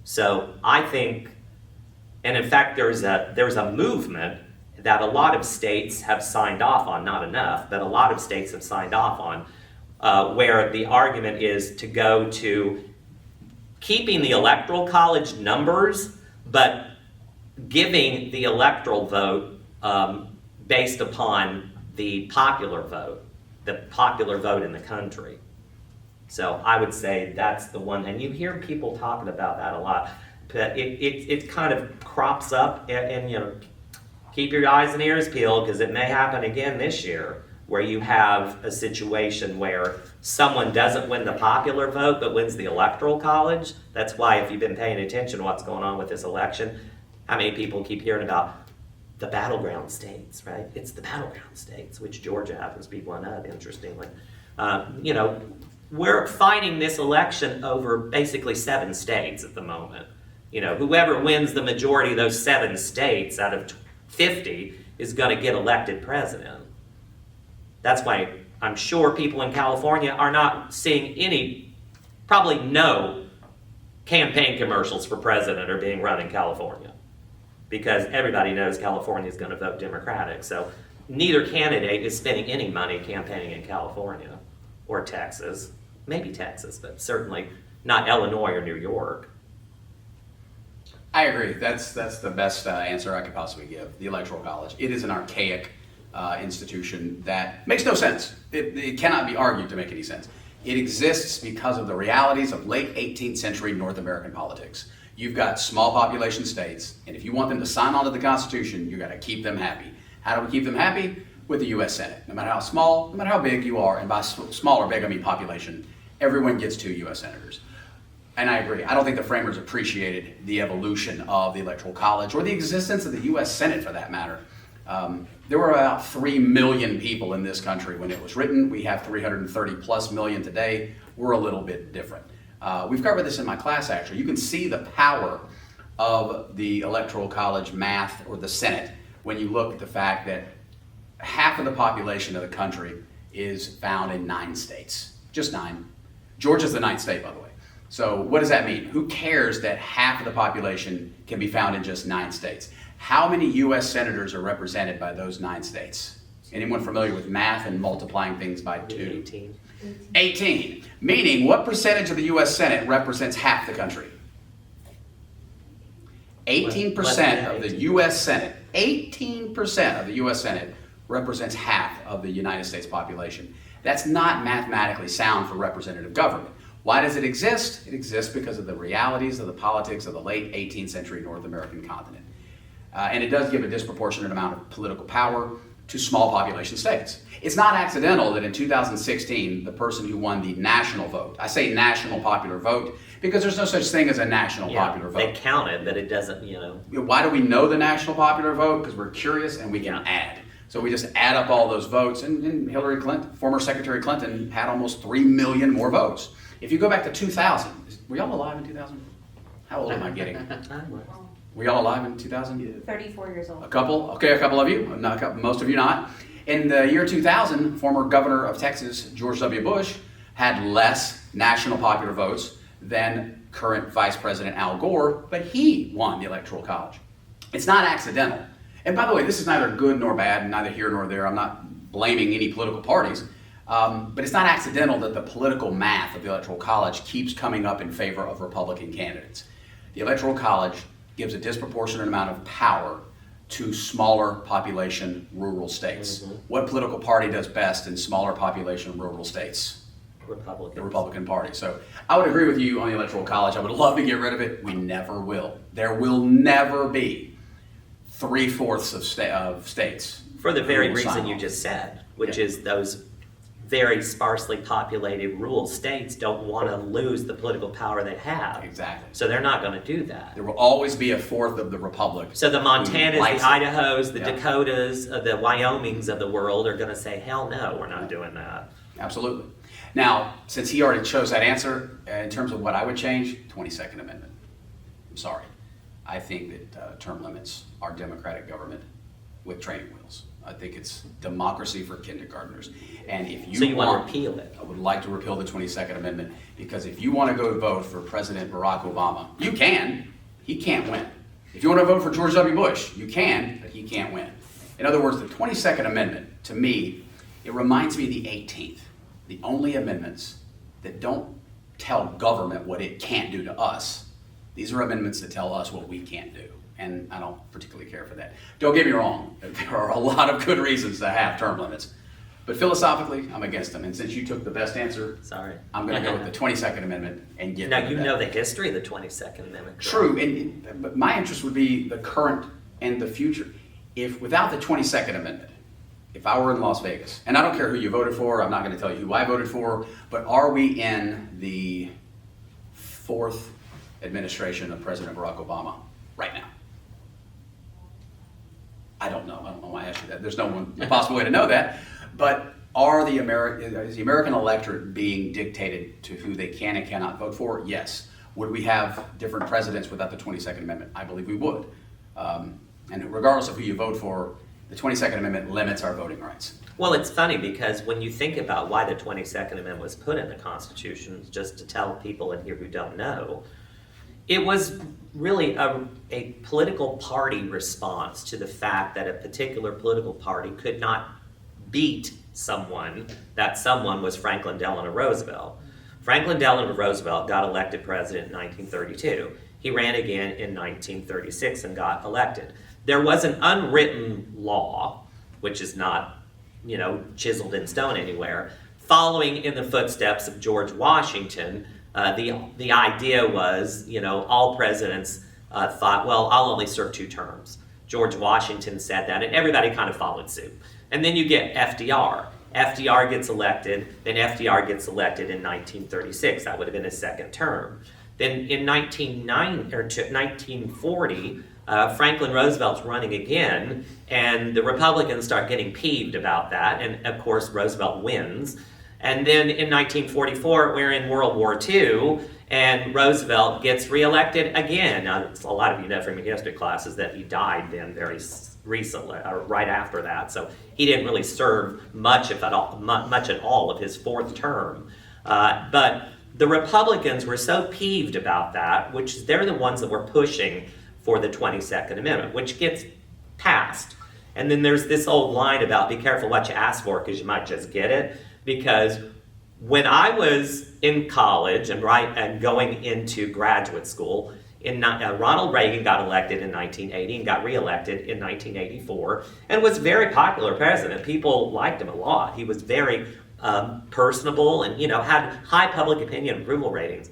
So I think, and in fact there's a movement that a lot of states have signed off on, not enough, but a lot of states have signed off on, where the argument is to go to keeping the Electoral College numbers, but giving the electoral vote based upon the popular vote in the country. So I would say that's the one, and you hear people talking about that a lot, but it kind of crops up, and keep your eyes and ears peeled, because it may happen again this year, where you have a situation where someone doesn't win the popular vote but wins the Electoral College. That's why, if you've been paying attention to what's going on with this election, how many people keep hearing about the battleground states, right? It's the battleground states, which Georgia happens to be one of, interestingly. We're fighting this election over basically 7 states at the moment. Whoever wins the majority of those 7 states out of 50 is going to get elected president. That's why I'm sure people in California are not seeing probably no campaign commercials for president are being run in California, because everybody knows California is going to vote Democratic. So neither candidate is spending any money campaigning in California or Texas. Maybe Texas, but certainly not Illinois or New York. I agree. That's the best answer I could possibly give. The Electoral College. It is an archaic institution that makes no sense. It cannot be argued to make any sense. It exists because of the realities of late 18th century North American politics. You've got small population states, and if you want them to sign on to the Constitution, you've got to keep them happy. How do we keep them happy? with the U.S. Senate. No matter how small, no matter how big you are, and by small or big I mean population, everyone gets 2 U.S. senators. And I agree. I don't think the framers appreciated the evolution of the Electoral College or the existence of the U.S. Senate for that matter. There were about 3 million people in this country when it was written. We have 330 plus million today. We're a little bit different. We've covered this in my class actually. You can see the power of the Electoral College math or the Senate when you look at the fact that half of the population of the country is found in 9 states. Just 9. Georgia's the 9th state, by the way. So what does that mean? Who cares that half of the population can be found in just 9 states? How many U.S. senators are represented by those 9 states? Anyone familiar with math and multiplying things by 2? 18. 18. Meaning, what percentage of the U.S. Senate represents half the country? 18% of the U.S. Senate, 18% of the U.S. Senate represents half of the United States population. That's not mathematically sound for representative government. Why does it exist? It exists because of the realities of the politics of the late 18th century North American continent. And it does give a disproportionate amount of political power to small population states. It's not accidental that in 2016, the person who won the national vote, I say national popular vote because there's no such thing as a national popular vote. They counted, but it doesn't, Why do we know the national popular vote? Because we're curious and we can add. So we just add up all those votes, and Hillary Clinton, former Secretary Clinton, had almost 3 million more votes. If you go back to 2000, were y'all alive in 2000? How old am I getting? Were y'all alive in 2000? 34 years old. A couple? Okay, a couple of you. Not a couple, most of you not. In the year 2000, former governor of Texas, George W. Bush, had less national popular votes than current Vice President Al Gore, but he won the Electoral College. It's not accidental. And by the way, this is neither good nor bad, neither here nor there. I'm not blaming any political parties. But it's not accidental that the political math of the Electoral College keeps coming up in favor of Republican candidates. The Electoral College gives a disproportionate amount of power to smaller population rural states. Mm-hmm. What political party does best in smaller population rural states? Republicans. The Republican Party. So I would agree with you on the Electoral College. I would love to get rid of it. We never will. There will never be 3/4 of states. For the very who will reason sign you on. just said, which is those very sparsely populated rural states don't want to lose the political power they have. Exactly. So they're not going to do that. There will always be 1/4 of the republic. So the Montanas, likes the it. Idahos, the Yeah. Dakotas, the Wyomings of the world are going to say, hell no, we're not doing that. Absolutely. Now, since he already chose that answer, in terms of what I would change, 22nd Amendment. I'm sorry. I think that term limits are democratic government with training wheels. I think it's democracy for kindergartners. And if you So you want to repeal it? I would like to repeal the 22nd Amendment because if you want to go vote for President Barack Obama, you can. He can't win. If you want to vote for George W. Bush, you can, but he can't win. In other words, the 22nd Amendment, to me, it reminds me of the 18th. The only amendments that don't tell government what it can't do to us, these are amendments that tell us what we can't do. And I don't particularly care for that. Don't get me wrong, there are a lot of good reasons to have term limits. But philosophically, I'm against them. And since you took the best answer, Sorry. I'm going to go with the 22nd Amendment and get Now, rid of you that. know the history of the 22nd Amendment. correct? True, but my interest would be the current and the future. If without the 22nd Amendment, if I were in Las Vegas, and I don't care who you voted for, I'm not going to tell you who I voted for, but are we in the 4th administration of President Barack Obama right now? I don't know. I don't know why I asked you that. There's no possible way to know that. But is the American electorate being dictated to who they can and cannot vote for? Yes. Would we have different presidents without the 22nd Amendment? I believe we would. And regardless of who you vote for, the 22nd Amendment limits our voting rights. Well, it's funny because when you think about why the 22nd Amendment was put in the Constitution, just to tell people in here who don't know, it was really a political party response to the fact that a particular political party could not beat someone, that someone was Franklin Delano Roosevelt. Franklin Delano Roosevelt got elected president in 1932. He ran again in 1936 and got elected. There was an unwritten law, which is not, chiseled in stone anywhere, following in the footsteps of George Washington. The idea was, all presidents thought, well, I'll only serve 2 terms. George Washington said that, and everybody kind of followed suit. And then you get FDR. FDR gets elected, then FDR gets elected in 1936. That would have been his second term. Then in 1940, Franklin Roosevelt's running again, and the Republicans start getting peeved about that, and of course Roosevelt wins. And then in 1944, we're in World War II, and Roosevelt gets reelected again. Now, a lot of you know from your history classes that he died then very recently, or right after that. So he didn't really serve much, if at all, much at all, of his fourth term. But the Republicans were so peeved about that, which they're the ones that were pushing for the 22nd Amendment, which gets passed. And then there's this old line about be careful what you ask for because you might just get it. Because when I was in college and going into graduate school, Ronald Reagan got elected in 1980 and got reelected in 1984 and was a very popular president. People liked him a lot. He was very personable and had high public opinion approval ratings.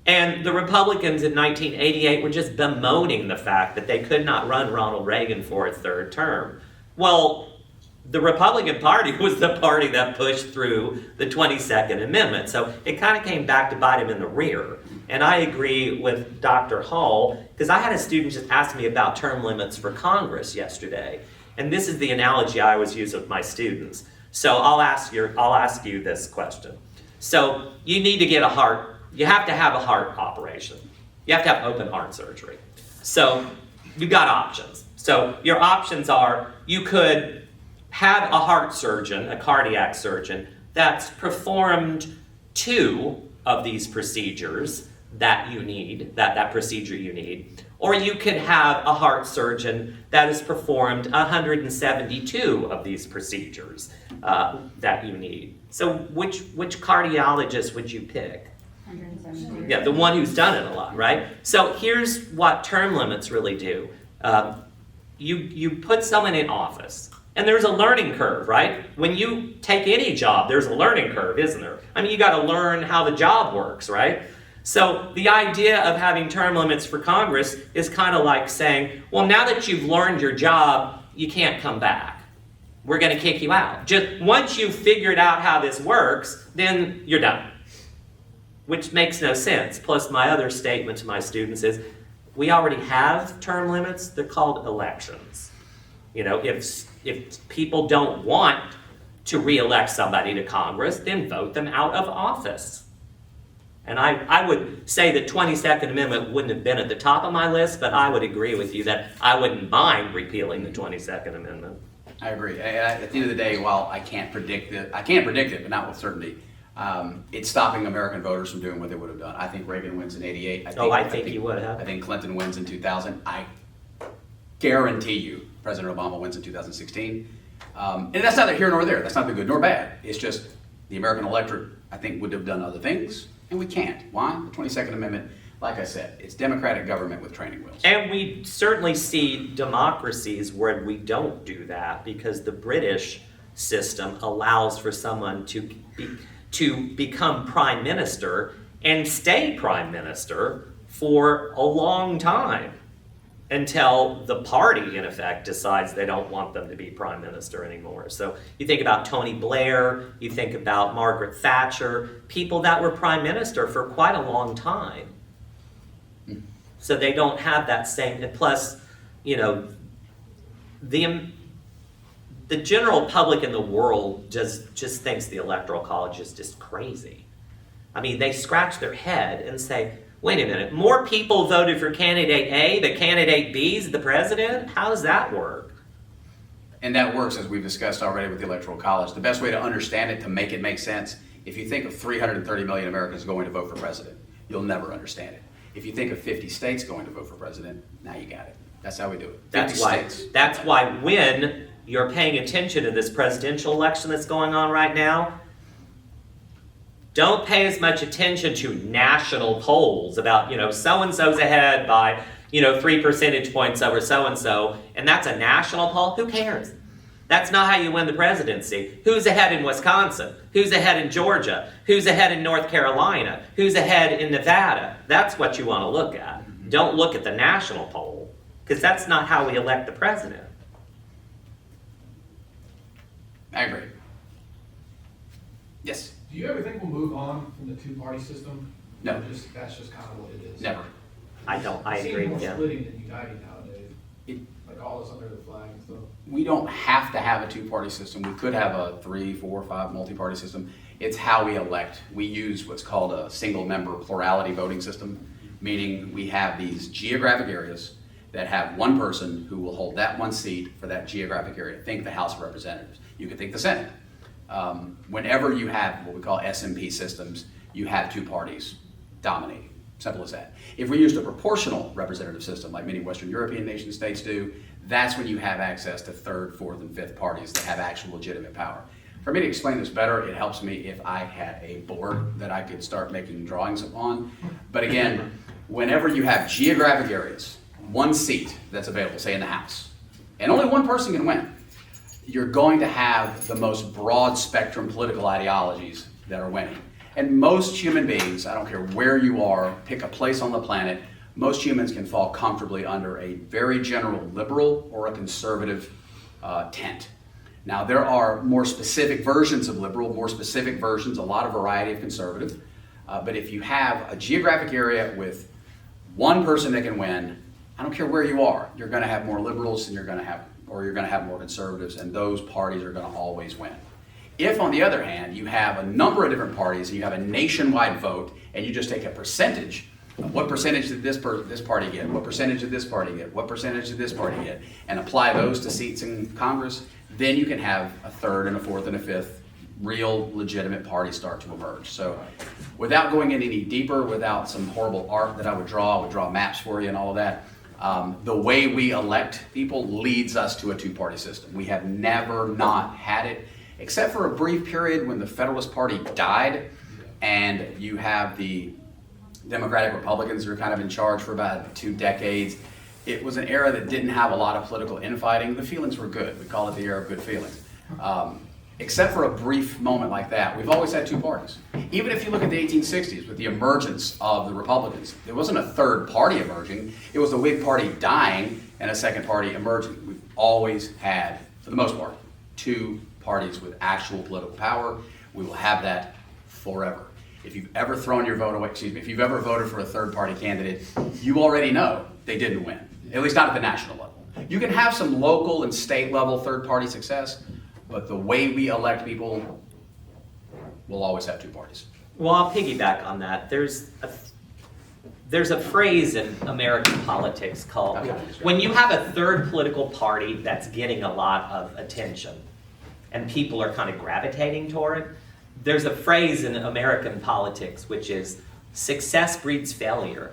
And the Republicans in 1988 were just bemoaning the fact that they could not run Ronald Reagan for a third term. Well, the Republican Party was the party that pushed through the 22nd Amendment. So it kind of came back to bite him in the rear. And I agree with Dr. Hall, because I had a student just ask me about term limits for Congress yesterday. And this is the analogy I always use with my students. So I'll ask you this question. So you need to get you have to have a heart operation. You have to have open heart surgery. So you've got options. So your options are you could have a heart surgeon, a cardiac surgeon, that's performed 2 of these procedures that you need, that procedure you need, or you could have a heart surgeon that has performed 172 of these procedures that you need. So which cardiologist would you pick? 172. Yeah, the one who's done it a lot, right? So here's what term limits really do. You put someone in office, and there's a learning curve, right? When you take any job, there's a learning curve, isn't there? I mean, you got to learn how the job works, right? So the idea of having term limits for Congress is kind of like saying, well, now that you've learned your job, you can't come back. We're going to kick you out. Just once you've figured out how this works, then you're done. Which makes no sense. Plus, my other statement to my students is, we already have term limits. They're called elections. If people don't want to re-elect somebody to Congress, then vote them out of office. And I would say the 22nd Amendment wouldn't have been at the top of my list, but I would agree with you that I wouldn't mind repealing the 22nd Amendment. I agree. At the end of the day, while I can't predict it, but not with certainty. It's stopping American voters from doing what they would have done. I think Reagan wins in '88. I think he would have. I think Clinton wins in 2000. I guarantee you President Obama wins in 2016. And that's neither here nor there. That's not the good nor bad. It's just the American electorate, I think, would have done other things, and we can't. Why? The 22nd Amendment, like I said, it's democratic government with training wheels. And we certainly see democracies where we don't do that, because the British system allows for someone to become prime minister and stay prime minister for a long time until the party, in effect, decides they don't want them to be prime minister anymore. So you think about Tony Blair, you think about Margaret Thatcher, people that were prime minister for quite a long time. So they don't have that same, and plus, the general public in the world just thinks the Electoral College is just crazy. I mean, they scratch their head and say, wait a minute, more people voted for candidate A than candidate B is the president? How does that work? And that works, as we've discussed already with the Electoral College. The best way to understand it, to make it make sense, if you think of 330 million Americans going to vote for president, you'll never understand it. If you think of 50 states going to vote for president, now you got it. That's how we do it. That's why when you're paying attention to this presidential election that's going on right now, don't pay as much attention to national polls about, so-and-so's ahead by, 3 percentage points over so-and-so, and that's a national poll. Who cares? That's not how you win the presidency. Who's ahead in Wisconsin? Who's ahead in Georgia? Who's ahead in North Carolina? Who's ahead in Nevada? That's what you want to look at. Mm-hmm. Don't look at the national poll, because that's not how we elect the president. I agree. Yes, Do you ever think we'll move on from the two-party system? No. Or that's just kind of what it is? never. I agree, It seems yeah. more splitting than uniting nowadays, It, like all this under the flag and stuff. we don't have to have a two-party system. We could have a 3, 4, 5 multi-party system. It's how we elect. We use what's called a single-member plurality voting system, meaning we have these geographic areas that have one person who will hold that one seat for that geographic area. Think the House of Representatives. You could think the Senate. Whenever you have what we call SMP systems, you have two parties dominating. Simple as that. If we used a proportional representative system, like many Western European nation states do, that's when you have access to third, fourth, and fifth parties that have actual legitimate power. For me to explain this better, it helps me if I had a board that I could start making drawings upon. But again, whenever you have geographic areas, one seat that's available, say in the House, and only one person can win, you're going to have the most broad spectrum political ideologies that are winning. And most human beings, I don't care where you are, pick a place on the planet, most humans can fall comfortably under a very general liberal or a conservative tent. Now, there are more specific versions of liberal, more specific versions, a lot of variety of conservative. But if you have a geographic area with one person that can win, I don't care where you are, you're going to have more liberals and you're going to have more conservatives, and those parties are going to always win. If, on the other hand, you have a number of different parties and you have a nationwide vote and you just take a percentage of what percentage did this party get, what percentage did this party get, what percentage did this party get, and apply those to seats in Congress, then you can have a third and a fourth and a fifth real legitimate parties start to emerge. So without going in any deeper, without some horrible art that I would draw maps for you and all of that, the way we elect people leads us to a two-party system. We have never not had it, except for a brief period when the Federalist Party died, and you have the Democratic Republicans who were kind of in charge for about 2 decades. It was an era that didn't have a lot of political infighting. The feelings were good. We call it the era of good feelings. Except for a brief moment like that, we've always had two parties. Even if you look at the 1860s with the emergence of the Republicans, there wasn't a third party emerging. It was the Whig Party dying and a second party emerging. We've always had, for the most part, two parties with actual political power. We will have that forever. If you've ever thrown your vote away, if you've ever voted for a third party candidate, you already know they didn't win, at least not at the national level. You can have some local and state level third party success, but the way we elect people, we'll always have two parties. Well, I'll piggyback on that. There's a phrase in American politics called, when you have a third political party that's getting a lot of attention and people are kind of gravitating toward it, there's a phrase in American politics which is success breeds failure.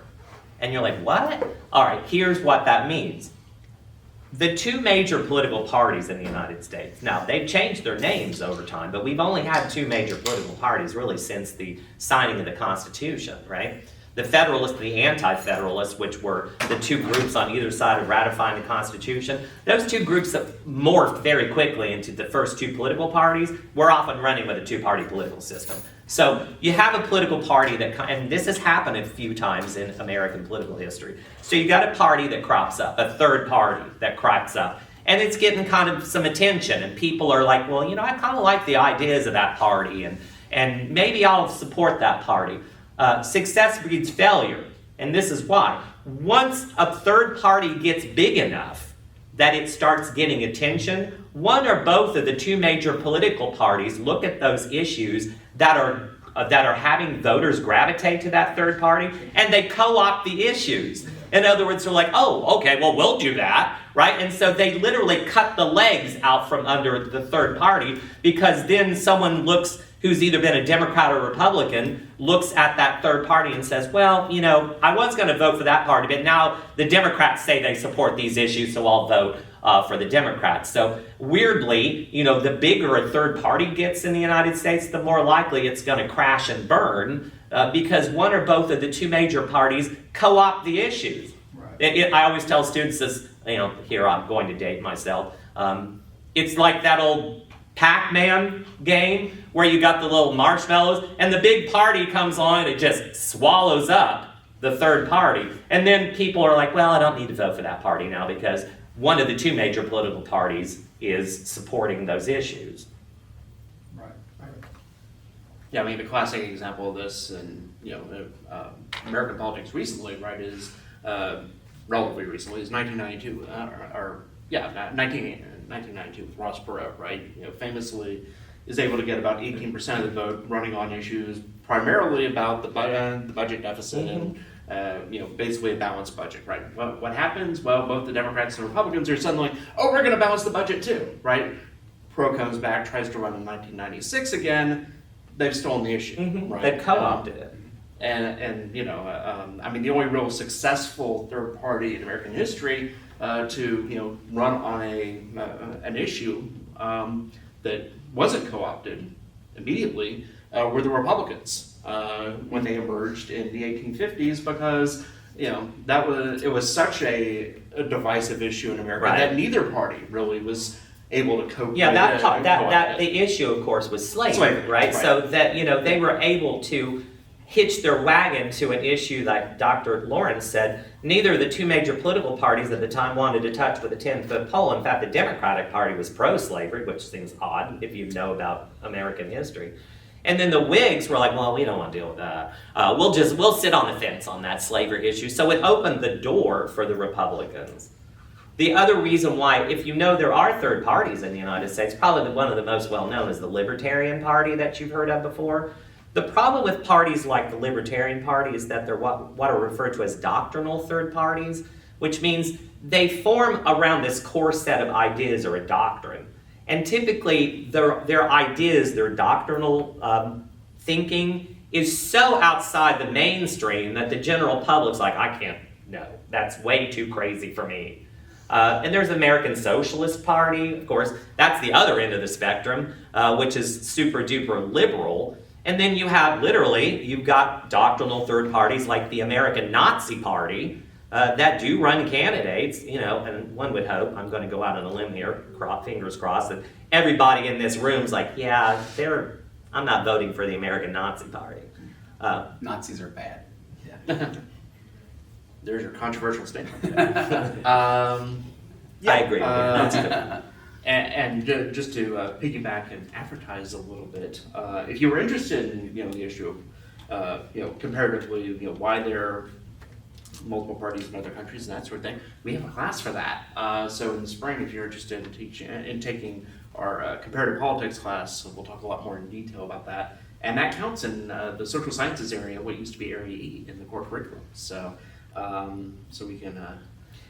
And you're like, what? All right, here's what that means. The two major political parties in the United States, now they've changed their names over time, but we've only had two major political parties really since the signing of the Constitution, right? The Federalists, the Anti-Federalists, which were the two groups on either side of ratifying the Constitution, those two groups have morphed very quickly into the first two political parties. We're often running with a two-party political system. So you have a political party that, and this has happened a few times in American political history. So you got a party that crops up, a third party that crops up, and it's getting kind of some attention, and people are like, well, you know, I kind of like the ideas of that party, and maybe I'll support that party. Success breeds failure, and this is why. Once a third party gets big enough that it starts getting attention, one or both of the two major political parties look at those issues that are having voters gravitate to that third party, and they co-opt the issues. In other words, they're like, oh, okay, well, we'll do that, right? And so they literally cut the legs out from under the third party, because then someone looks, who's either been a Democrat or Republican, looks at that third party and says, well, you know, I was going to vote for that party, but now the Democrats say they support these issues, so I'll vote for the Democrats. So weirdly, you know, the bigger a third party gets in the United States, the more likely it's going to crash and burn, because one or both of the two major parties co-opt the issues. Right. I always tell students this, you know, here I'm going to date myself. It's like that old Pac-Man game where you got the little marshmallows and the big party comes on and it just swallows up the third party. And then people are like, well, I don't need to vote for that party now because one of the two major political parties is supporting those issues. Yeah, I mean, the classic example of this in, American politics recently, right, is, relatively recently, is 1992, 1992 with Ross Perot, right? Famously is able to get about 18% of the vote running on issues primarily about the budget deficit and, basically a balanced budget, right? What happens? Well, both the Democrats and Republicans are suddenly, oh, we're gonna balance the budget too, right? Perot comes back, tries to run in 1996 again, they've stolen the issue, right? They've co-opted it. I mean, the only real successful third party in American history to run on an issue that wasn't co-opted immediately were the Republicans when they emerged in the 1850s, because it was such a divisive issue in America Right. that neither party really was able to cope Yeah, with that it part, and that co-opt it. the issue, of course, was slavery, Slavery, right? right. So that they were able to hitch their wagon to an issue like Dr. Lawrence said. Neither of the two major political parties at the time wanted to touch with a 10-foot pole. In fact, the Democratic Party was pro-slavery, which seems odd if you know about American history. And then the Whigs were like, well, we don't want to deal with that. We'll sit on the fence on that slavery issue. So it opened the door for the Republicans. The other reason why, if you know there are third parties in the United States, probably one of the most well-known is the Libertarian Party that you've heard of before. The problem with parties like the Libertarian Party is that they're what are referred to as doctrinal third parties, which means they form around this core set of ideas or a doctrine. And typically, their ideas, their doctrinal thinking is so outside the mainstream that the general public's like, I can't, no, that's way too crazy for me. And there's the American Socialist Party, of course, that's the other end of the spectrum, which is super duper liberal. And then you have you've got doctrinal third parties like the American Nazi Party that do run candidates, and one would hope, I'm going to go out on a limb here, fingers crossed, that everybody in this room's like, yeah, I'm not voting for the American Nazi Party. Nazis are bad. There's your controversial statement. I agree with Uh, you. And just to piggyback and advertise a little bit, if you were interested in the issue of comparatively why there are multiple parties in other countries and that sort of thing, we have a class for that. So in the spring, if you're interested in taking our comparative politics class, we'll talk a lot more in detail about that. And that counts in the social sciences area, what used to be Area E in the core curriculum. So we can.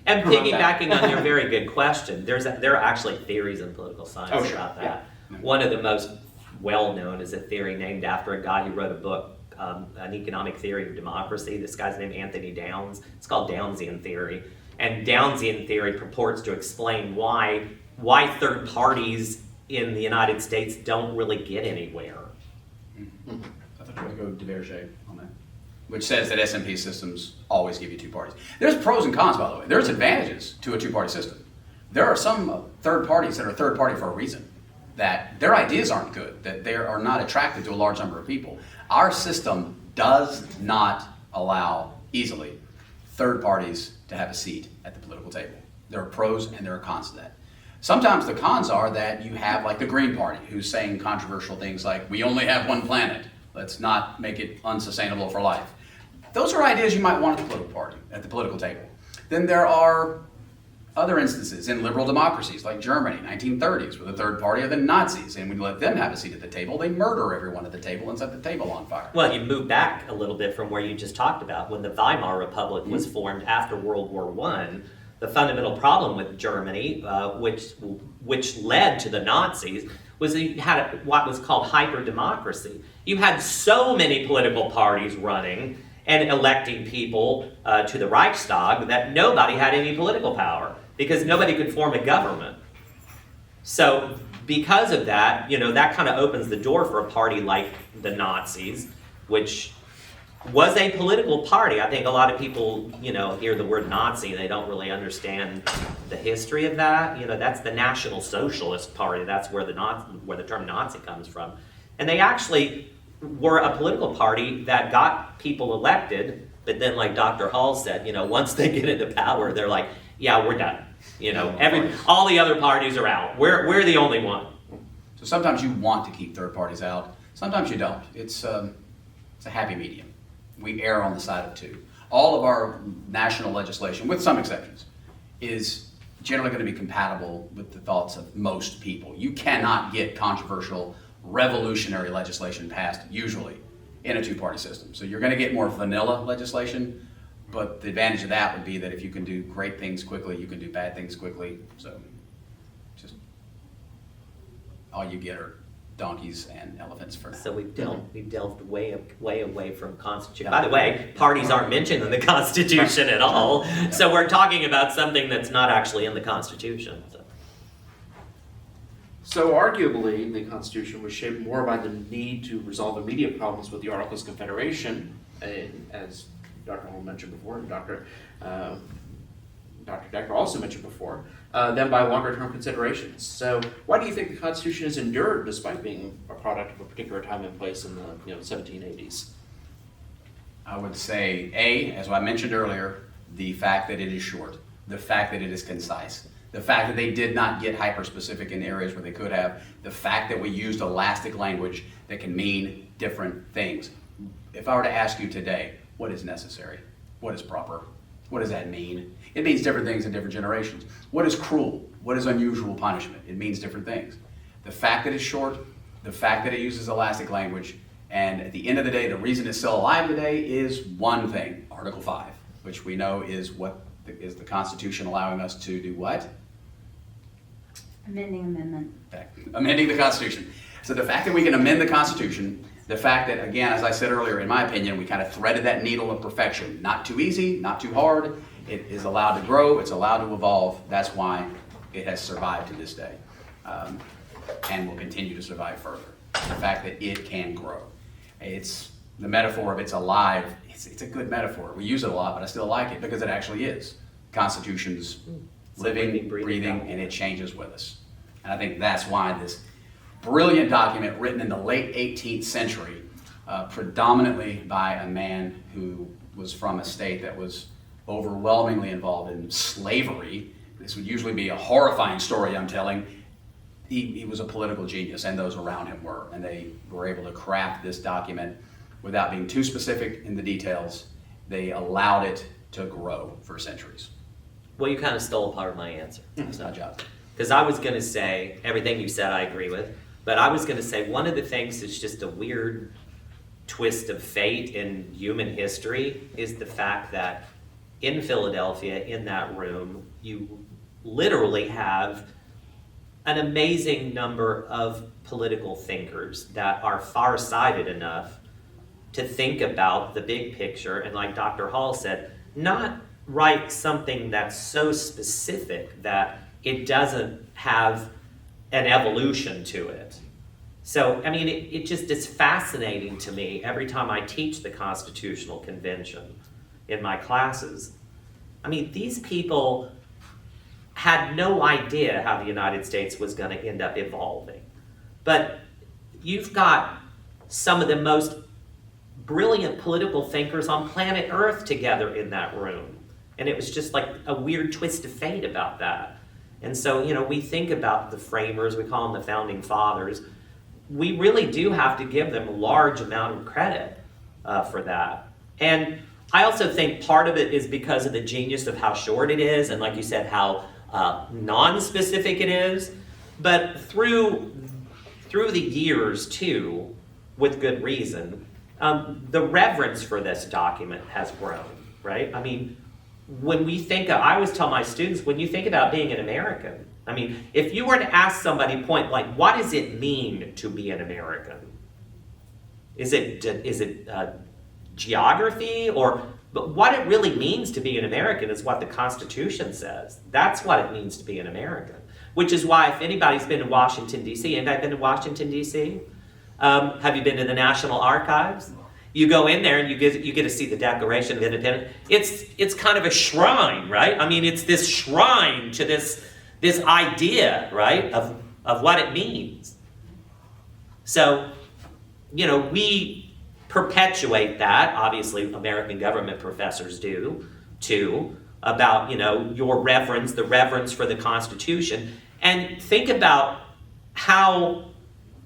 And promote that. piggybacking on your very good question, there are actually theories in political science Oh, sure. about that. Yeah. One of the most well-known is a theory named after a guy who wrote a book, An Economic Theory of Democracy. This guy's named Anthony Downs. It's called Downsian theory. And Downsian theory purports to explain why third parties in the United States don't really get anywhere. I thought you were going to go Duverger on that. Which says that S&P systems always give you two parties. There's pros and cons, by the way. There's advantages to a two-party system. There are some third parties that are third party for a reason, that their ideas aren't good, that they are not attractive to a large number of people. Our system does not allow easily third parties to have a seat at the political table. There are pros and there are cons to that. Sometimes the cons are that you have like the Green Party who's saying controversial things like, we only have one planet, let's not make it unsustainable for life. Those are ideas you might want at the political table. Then there are other instances in liberal democracies like Germany, 1930s, where the third party are the Nazis, and when you let them have a seat at the table, they murder everyone at the table and set the table on fire. Well, you move back a little bit from where you just talked about. When the Weimar Republic was formed after World War I, the fundamental problem with Germany, which led to the Nazis, was that you had what was called hyper-democracy. You had so many political parties running and electing people to the Reichstag that nobody had any political power because nobody could form a government. So because of that, that kind of opens the door for a party like the Nazis, which was a political party. I think a lot of people, hear the word Nazi, they don't really understand the history of that. That's the National Socialist Party. That's where the term Nazi comes from. And they actually were a political party that got people elected, but then like Dr. Hall said, once they get into power, they're like, yeah, we're done. All the other parties are out. We're the only one. So sometimes you want to keep third parties out. Sometimes you don't. It's a happy medium. We err on the side of two. All of our national legislation, with some exceptions, is generally going to be compatible with the thoughts of most people. You cannot get controversial, revolutionary legislation passed, usually, in a two-party system. So you're going to get more vanilla legislation, but the advantage of that would be that if you can do great things quickly, you can do bad things quickly. So just all you get are donkeys and elephants for now. So we've delved way away from Constitution. By the way, parties aren't mentioned in the Constitution at all. So we're talking about something that's not actually in the Constitution. So arguably, the Constitution was shaped more by the need to resolve immediate problems with the Articles of Confederation, and as Dr. Hall mentioned before, and Dr. Decker also mentioned before, than by longer-term considerations. So why do you think the Constitution has endured despite being a product of a particular time and place in the 1780s? I would say, A, as I mentioned earlier, the fact that it is short, the fact that it is concise, the fact that they did not get hyper-specific in areas where they could have, the fact that we used elastic language that can mean different things. If I were to ask you today, what is necessary? What is proper? What does that mean? It means different things in different generations. What is cruel? What is unusual punishment? It means different things. The fact that it's short, the fact that it uses elastic language, and at the end of the day, the reason it's still alive today is one thing, Article 5, which we know is what is the Constitution allowing us to do what? Amendment. Amending the Constitution. So the fact that we can amend the Constitution, the fact that, again, as I said earlier, in my opinion, we kind of threaded that needle of perfection. Not too easy, not too hard. It is allowed to grow, it's allowed to evolve. That's why it has survived to this day, and will continue to survive further. The fact that it can grow. It's the metaphor of it's alive. It's a good metaphor. We use it a lot, but I still like it because it actually is. Constitution's living, breathing, and it changes with us. And I think that's why this brilliant document written in the late 18th century, predominantly by a man who was from a state that was overwhelmingly involved in slavery. This would usually be a horrifying story I'm telling. He was a political genius, and those around him were, and they were able to craft this document without being too specific in the details. They allowed it to grow for centuries. Well, you kind of stole part of my answer. It's not job. Because I was going to say, everything you said I agree with, but I was going to say one of the things that's just a weird twist of fate in human history is the fact that in Philadelphia, in that room, you literally have an amazing number of political thinkers that are far-sighted enough to think about the big picture, and like Dr. Hall said, not write something that's so specific that it doesn't have an evolution to it. So, I mean, it just is fascinating to me every time I teach the Constitutional Convention in my classes. I mean, these people had no idea how the United States was going to end up evolving. But you've got some of the most brilliant political thinkers on planet Earth together in that room. And it was just like a weird twist of fate about that. And so, we think about the framers, we call them the founding fathers. We really do have to give them a large amount of credit for that. And I also think part of it is because of the genius of how short it is, and like you said, how non-specific it is. But through the years, too, with good reason, the reverence for this document has grown, right? I mean, I always tell my students, when you think about being an American, I mean, if you were to ask somebody point blank, what does it mean to be an American? Is it geography? But what it really means to be an American is what the Constitution says. That's what it means to be an American. Which is why if anybody's been to Washington, D.C., anybody been to Washington, D.C.? Have you been to the National Archives? You go in there and you get to see the Declaration of Independence. It's kind of a shrine, right? I mean, it's this shrine to this idea, right, of what it means. So, we perpetuate that. Obviously, American government professors do, too, about, your reverence, the reverence for the Constitution. And think about how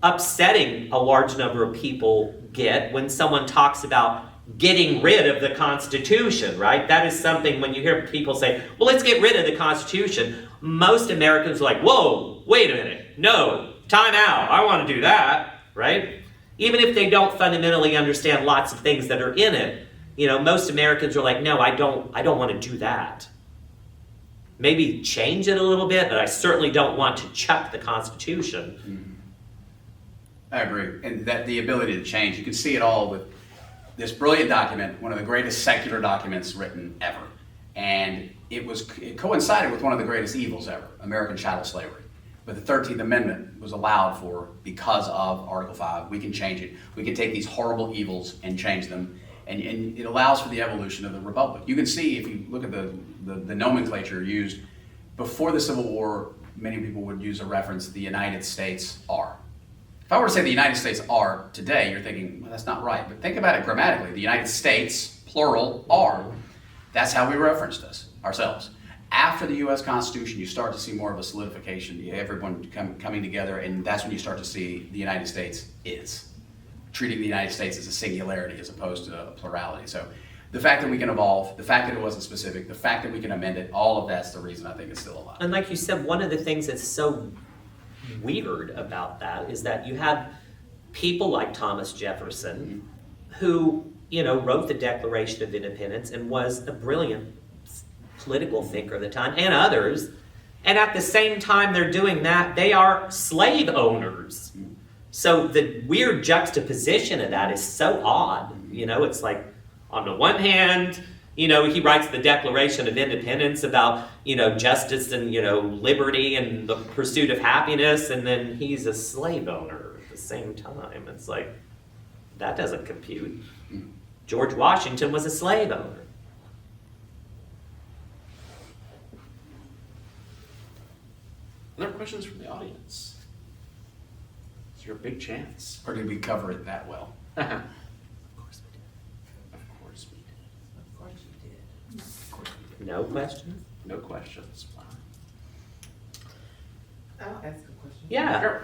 upsetting a large number of people get when someone talks about getting rid of the Constitution, right? That is something when you hear people say, well, let's get rid of the Constitution, most Americans are like, whoa, wait a minute, no, time out, I want to do that, right? Even if they don't fundamentally understand lots of things that are in it, you know, most Americans are like, no, I don't want to do that. Maybe change it a little bit, but I certainly don't want to chuck the Constitution. I agree, and that the ability to change, you can see it all with this brilliant document, one of the greatest secular documents written ever. And it coincided with one of the greatest evils ever, American chattel slavery. But the 13th Amendment was allowed for because of Article 5. We can change it. We can take these horrible evils and change them. And it allows for the evolution of the republic. You can see, if you look at the nomenclature used before the Civil War, many people would use a reference, the United States are. If I were to say the United States are today, you're thinking, well, that's not right. But think about it grammatically. The United States, plural, are. That's how we referenced us, ourselves. After the U.S. Constitution, you start to see more of a solidification, everyone coming together, and that's when you start to see the United States is. Treating the United States as a singularity as opposed to a plurality. So the fact that we can evolve, the fact that it wasn't specific, the fact that we can amend it, all of that's the reason I think it's still alive. And like you said, one of the things that's so weird about that is that you have people like Thomas Jefferson who, you know, wrote the Declaration of Independence and was a brilliant political thinker of the time, and others, and at the same time they're doing that, they are slave owners. So the weird juxtaposition of that is so odd. You know, it's like, on the one hand, you know, he writes the Declaration of Independence about, you know, justice and, you know, liberty and the pursuit of happiness, and then he's a slave owner at the same time. It's like, that doesn't compute. George Washington was a slave owner. Other questions from the audience? It's your big chance. Or did we cover it that well? Of course we did. Of course we did. Of course you did. Of course we did. No questions? No questions. Wow. I'll ask a question. Yeah. Sure.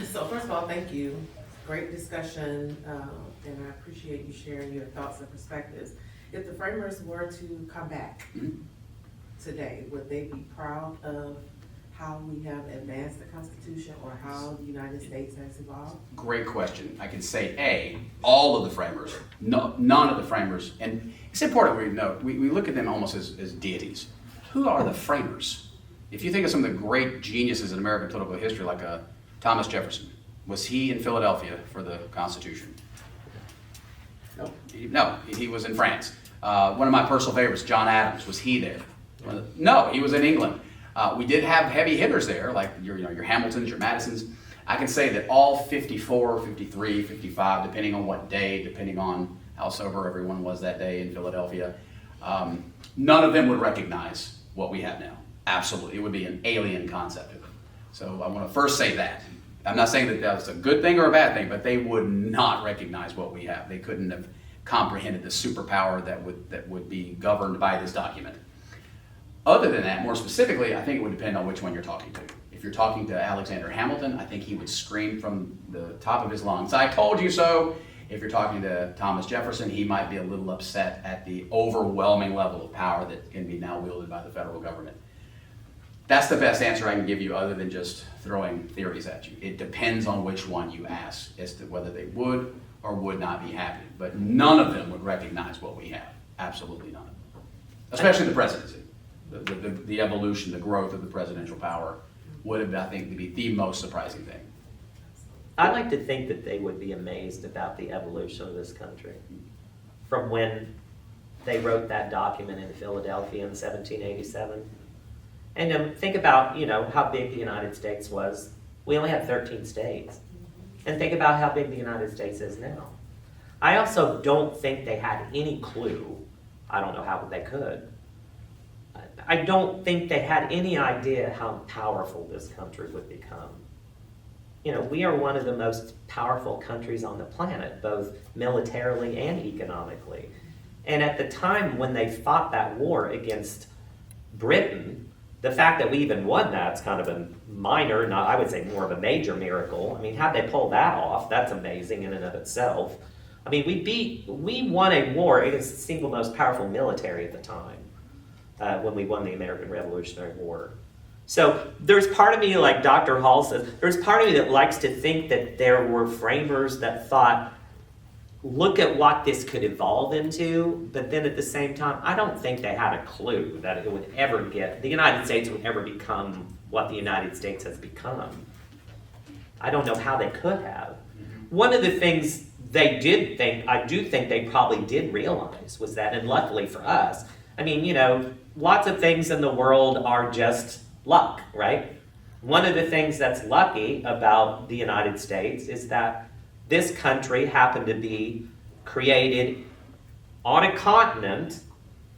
So first of all, thank you. Great discussion, and I appreciate you sharing your thoughts and perspectives. If the framers were to come back today, would they be proud of how we have advanced the Constitution or how the United States has evolved? Great question. I can say all of the framers, none of the framers, and it's important we note, we look at them almost as deities. Who are the framers? If you think of some of the great geniuses in American political history, like Thomas Jefferson, was he in Philadelphia for the Constitution? No, he was in France. One of my personal favorites, John Adams, was he there? No, he was in England. We did have heavy hitters there, like your Hamiltons, your Madisons. I can say that all 54, 53, 55, depending on what day, depending on how sober everyone was that day in Philadelphia, none of them would recognize what we have now. Absolutely, it would be an alien concept to them. So I want to first say that. I'm not saying that that's a good thing or a bad thing, but they would not recognize what we have. They couldn't have comprehended the superpower that would be governed by this document. Other than that, more specifically, I think it would depend on which one you're talking to. If you're talking to Alexander Hamilton, I think he would scream from the top of his lungs, "I told you so!" If you're talking to Thomas Jefferson, he might be a little upset at the overwhelming level of power that can be now wielded by the federal government. That's the best answer I can give you other than just throwing theories at you. It depends on which one you ask as to whether they would or would not be happy. But none of them would recognize what we have. Absolutely none. Especially the presidency. The evolution, the growth of the presidential power would have, I think, to be the most surprising thing. I'd like to think that they would be amazed about the evolution of this country. From when they wrote that document in Philadelphia in 1787. And think about, you know, how big the United States was. We only have 13 states. And think about how big the United States is now. I also don't think they had any clue. I don't know how they could. I don't think they had any idea how powerful this country would become. You know, we are one of the most powerful countries on the planet, both militarily and economically. And at the time when they fought that war against Britain, the fact that we even won that's kind of a minor, not, I would say more of a major miracle. I mean, how'd they pull that off? That's amazing in and of itself. I mean, we won a war against the single most powerful military at the time, when we won the American Revolutionary War. So there's part of me, like Dr. Hall says, there's part of me that likes to think that there were framers that thought, look at what this could evolve into, but then at the same time, I don't think they had a clue that it would ever get, the United States would ever become what the United States has become. I don't know how they could have. One of the things they did think, I do think they probably did realize, was that, and luckily for us, I mean, you know, lots of things in the world are just luck, right? One of the things that's lucky about the United States is that this country happened to be created on a continent,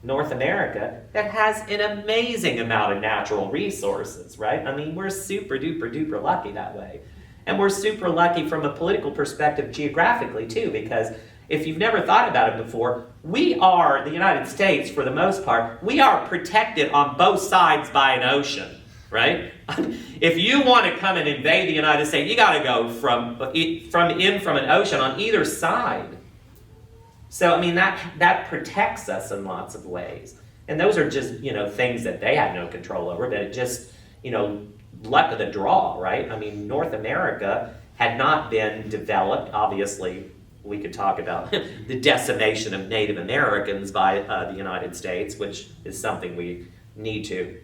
North America, that has an amazing amount of natural resources, right? I mean, we're super duper duper lucky that way. And we're super lucky from a political perspective geographically too, because if you've never thought about it before, we are, the United States for the most part, we are protected on both sides by an ocean. Right? If you want to come and invade the United States, you got to go from an ocean on either side. So I mean that protects us in lots of ways, and those are just things that they had no control over. But it just luck of the draw, right? I mean, North America had not been developed. Obviously, we could talk about the decimation of Native Americans by the United States, which is something we need to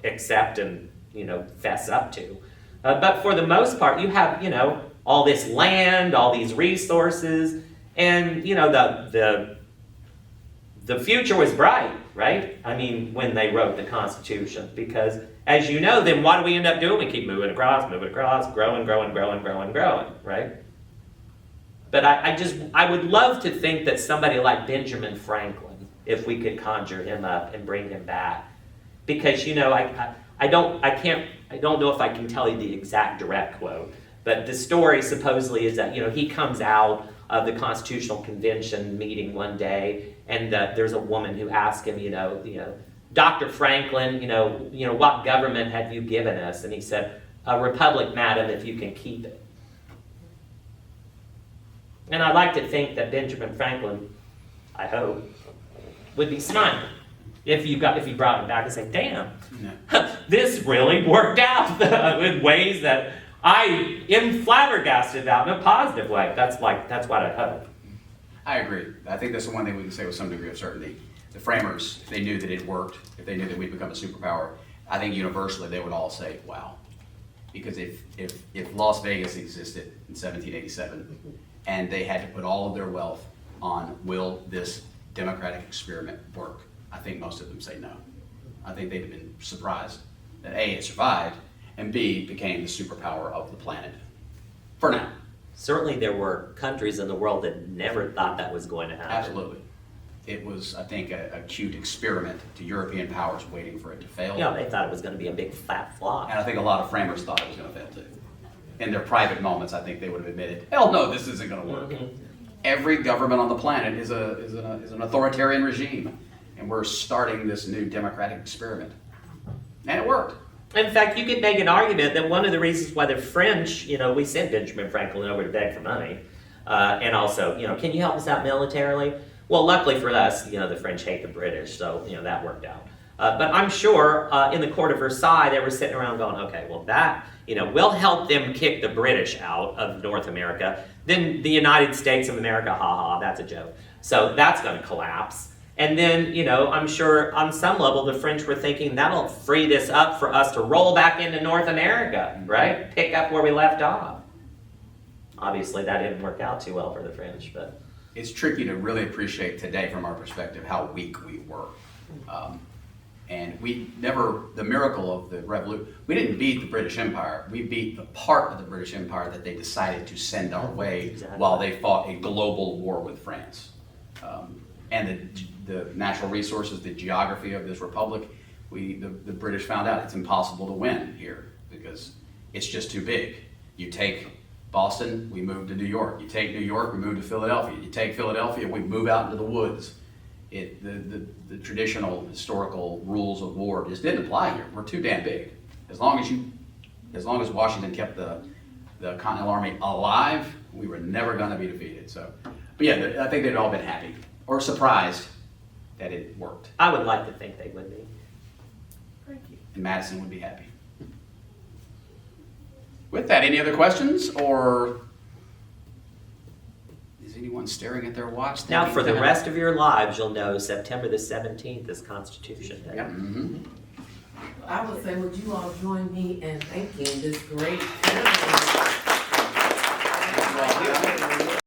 accept and fess up to, but for the most part you have all this land, all these resources, and the future was bright, right? I mean, when they wrote the Constitution, because as you know, then what do we end up doing? We keep moving across, growing, right? But I would love to think that somebody like Benjamin Franklin, if we could conjure him up and bring him back. Because I don't know if I can tell you the exact direct quote, but the story supposedly is that he comes out of the Constitutional Convention meeting one day, and there's a woman who asks him, Dr. Franklin, what government have you given us? And he said, a republic, madam, if you can keep it. And I like to think that Benjamin Franklin, I hope, would be smiling. If you brought him back and say, damn, this really worked out in ways that I am flabbergasted about in a positive way. That's what I hope. I agree. I think that's the one thing we can say with some degree of certainty. The framers, if they knew that it worked, if they knew that we'd become a superpower, I think universally they would all say, wow. Because if Las Vegas existed in 1787 and they had to put all of their wealth on will this democratic experiment work, I think most of them say no. I think they'd have been surprised that A, it survived, and B, became the superpower of the planet. For now. Certainly there were countries in the world that never thought that was going to happen. Absolutely. It was, I think, a cute experiment to European powers waiting for it to fail. Yeah, they thought it was going to be a big fat flop. And I think a lot of framers thought it was going to fail too. In their private moments, I think they would have admitted, hell no, this isn't going to work. Mm-hmm. Every government on the planet is an authoritarian regime. And we're starting this new democratic experiment. And it worked. In fact, you could make an argument that one of the reasons why the French, we sent Benjamin Franklin over to beg for money, and also, can you help us out militarily? Well, luckily for us, the French hate the British, so, that worked out. But I'm sure in the court of Versailles, they were sitting around going, okay, well that, we'll help them kick the British out of North America. Then the United States of America, haha, that's a joke. So that's going to collapse. And then, I'm sure on some level the French were thinking that'll free this up for us to roll back into North America, right? Pick up where we left off. Obviously that didn't work out too well for the French, but. It's tricky to really appreciate today from our perspective how weak we were. And the miracle of the revolution, we didn't beat the British Empire. We beat the part of the British Empire that they decided to send our way while they fought a global war with France. And the natural resources, the geography of this republic, the British found out it's impossible to win here because it's just too big. You take Boston, we move to New York. You take New York, we move to Philadelphia. You take Philadelphia, we move out into the woods. the traditional historical rules of war just didn't apply here. We're too damn big. As long as Washington kept the Continental Army alive, we were never going to be defeated. So, but yeah, I think they'd all been happy or surprised that it worked, I would like to think they would be. Thank you. and Madison would be happy. With that, any other questions, or is anyone staring at their watch? Now, thinking for the that- rest of your lives, you'll know September the 17th is Constitution Day. Yep. Mhm. I would say, would you all join me in thanking this great panel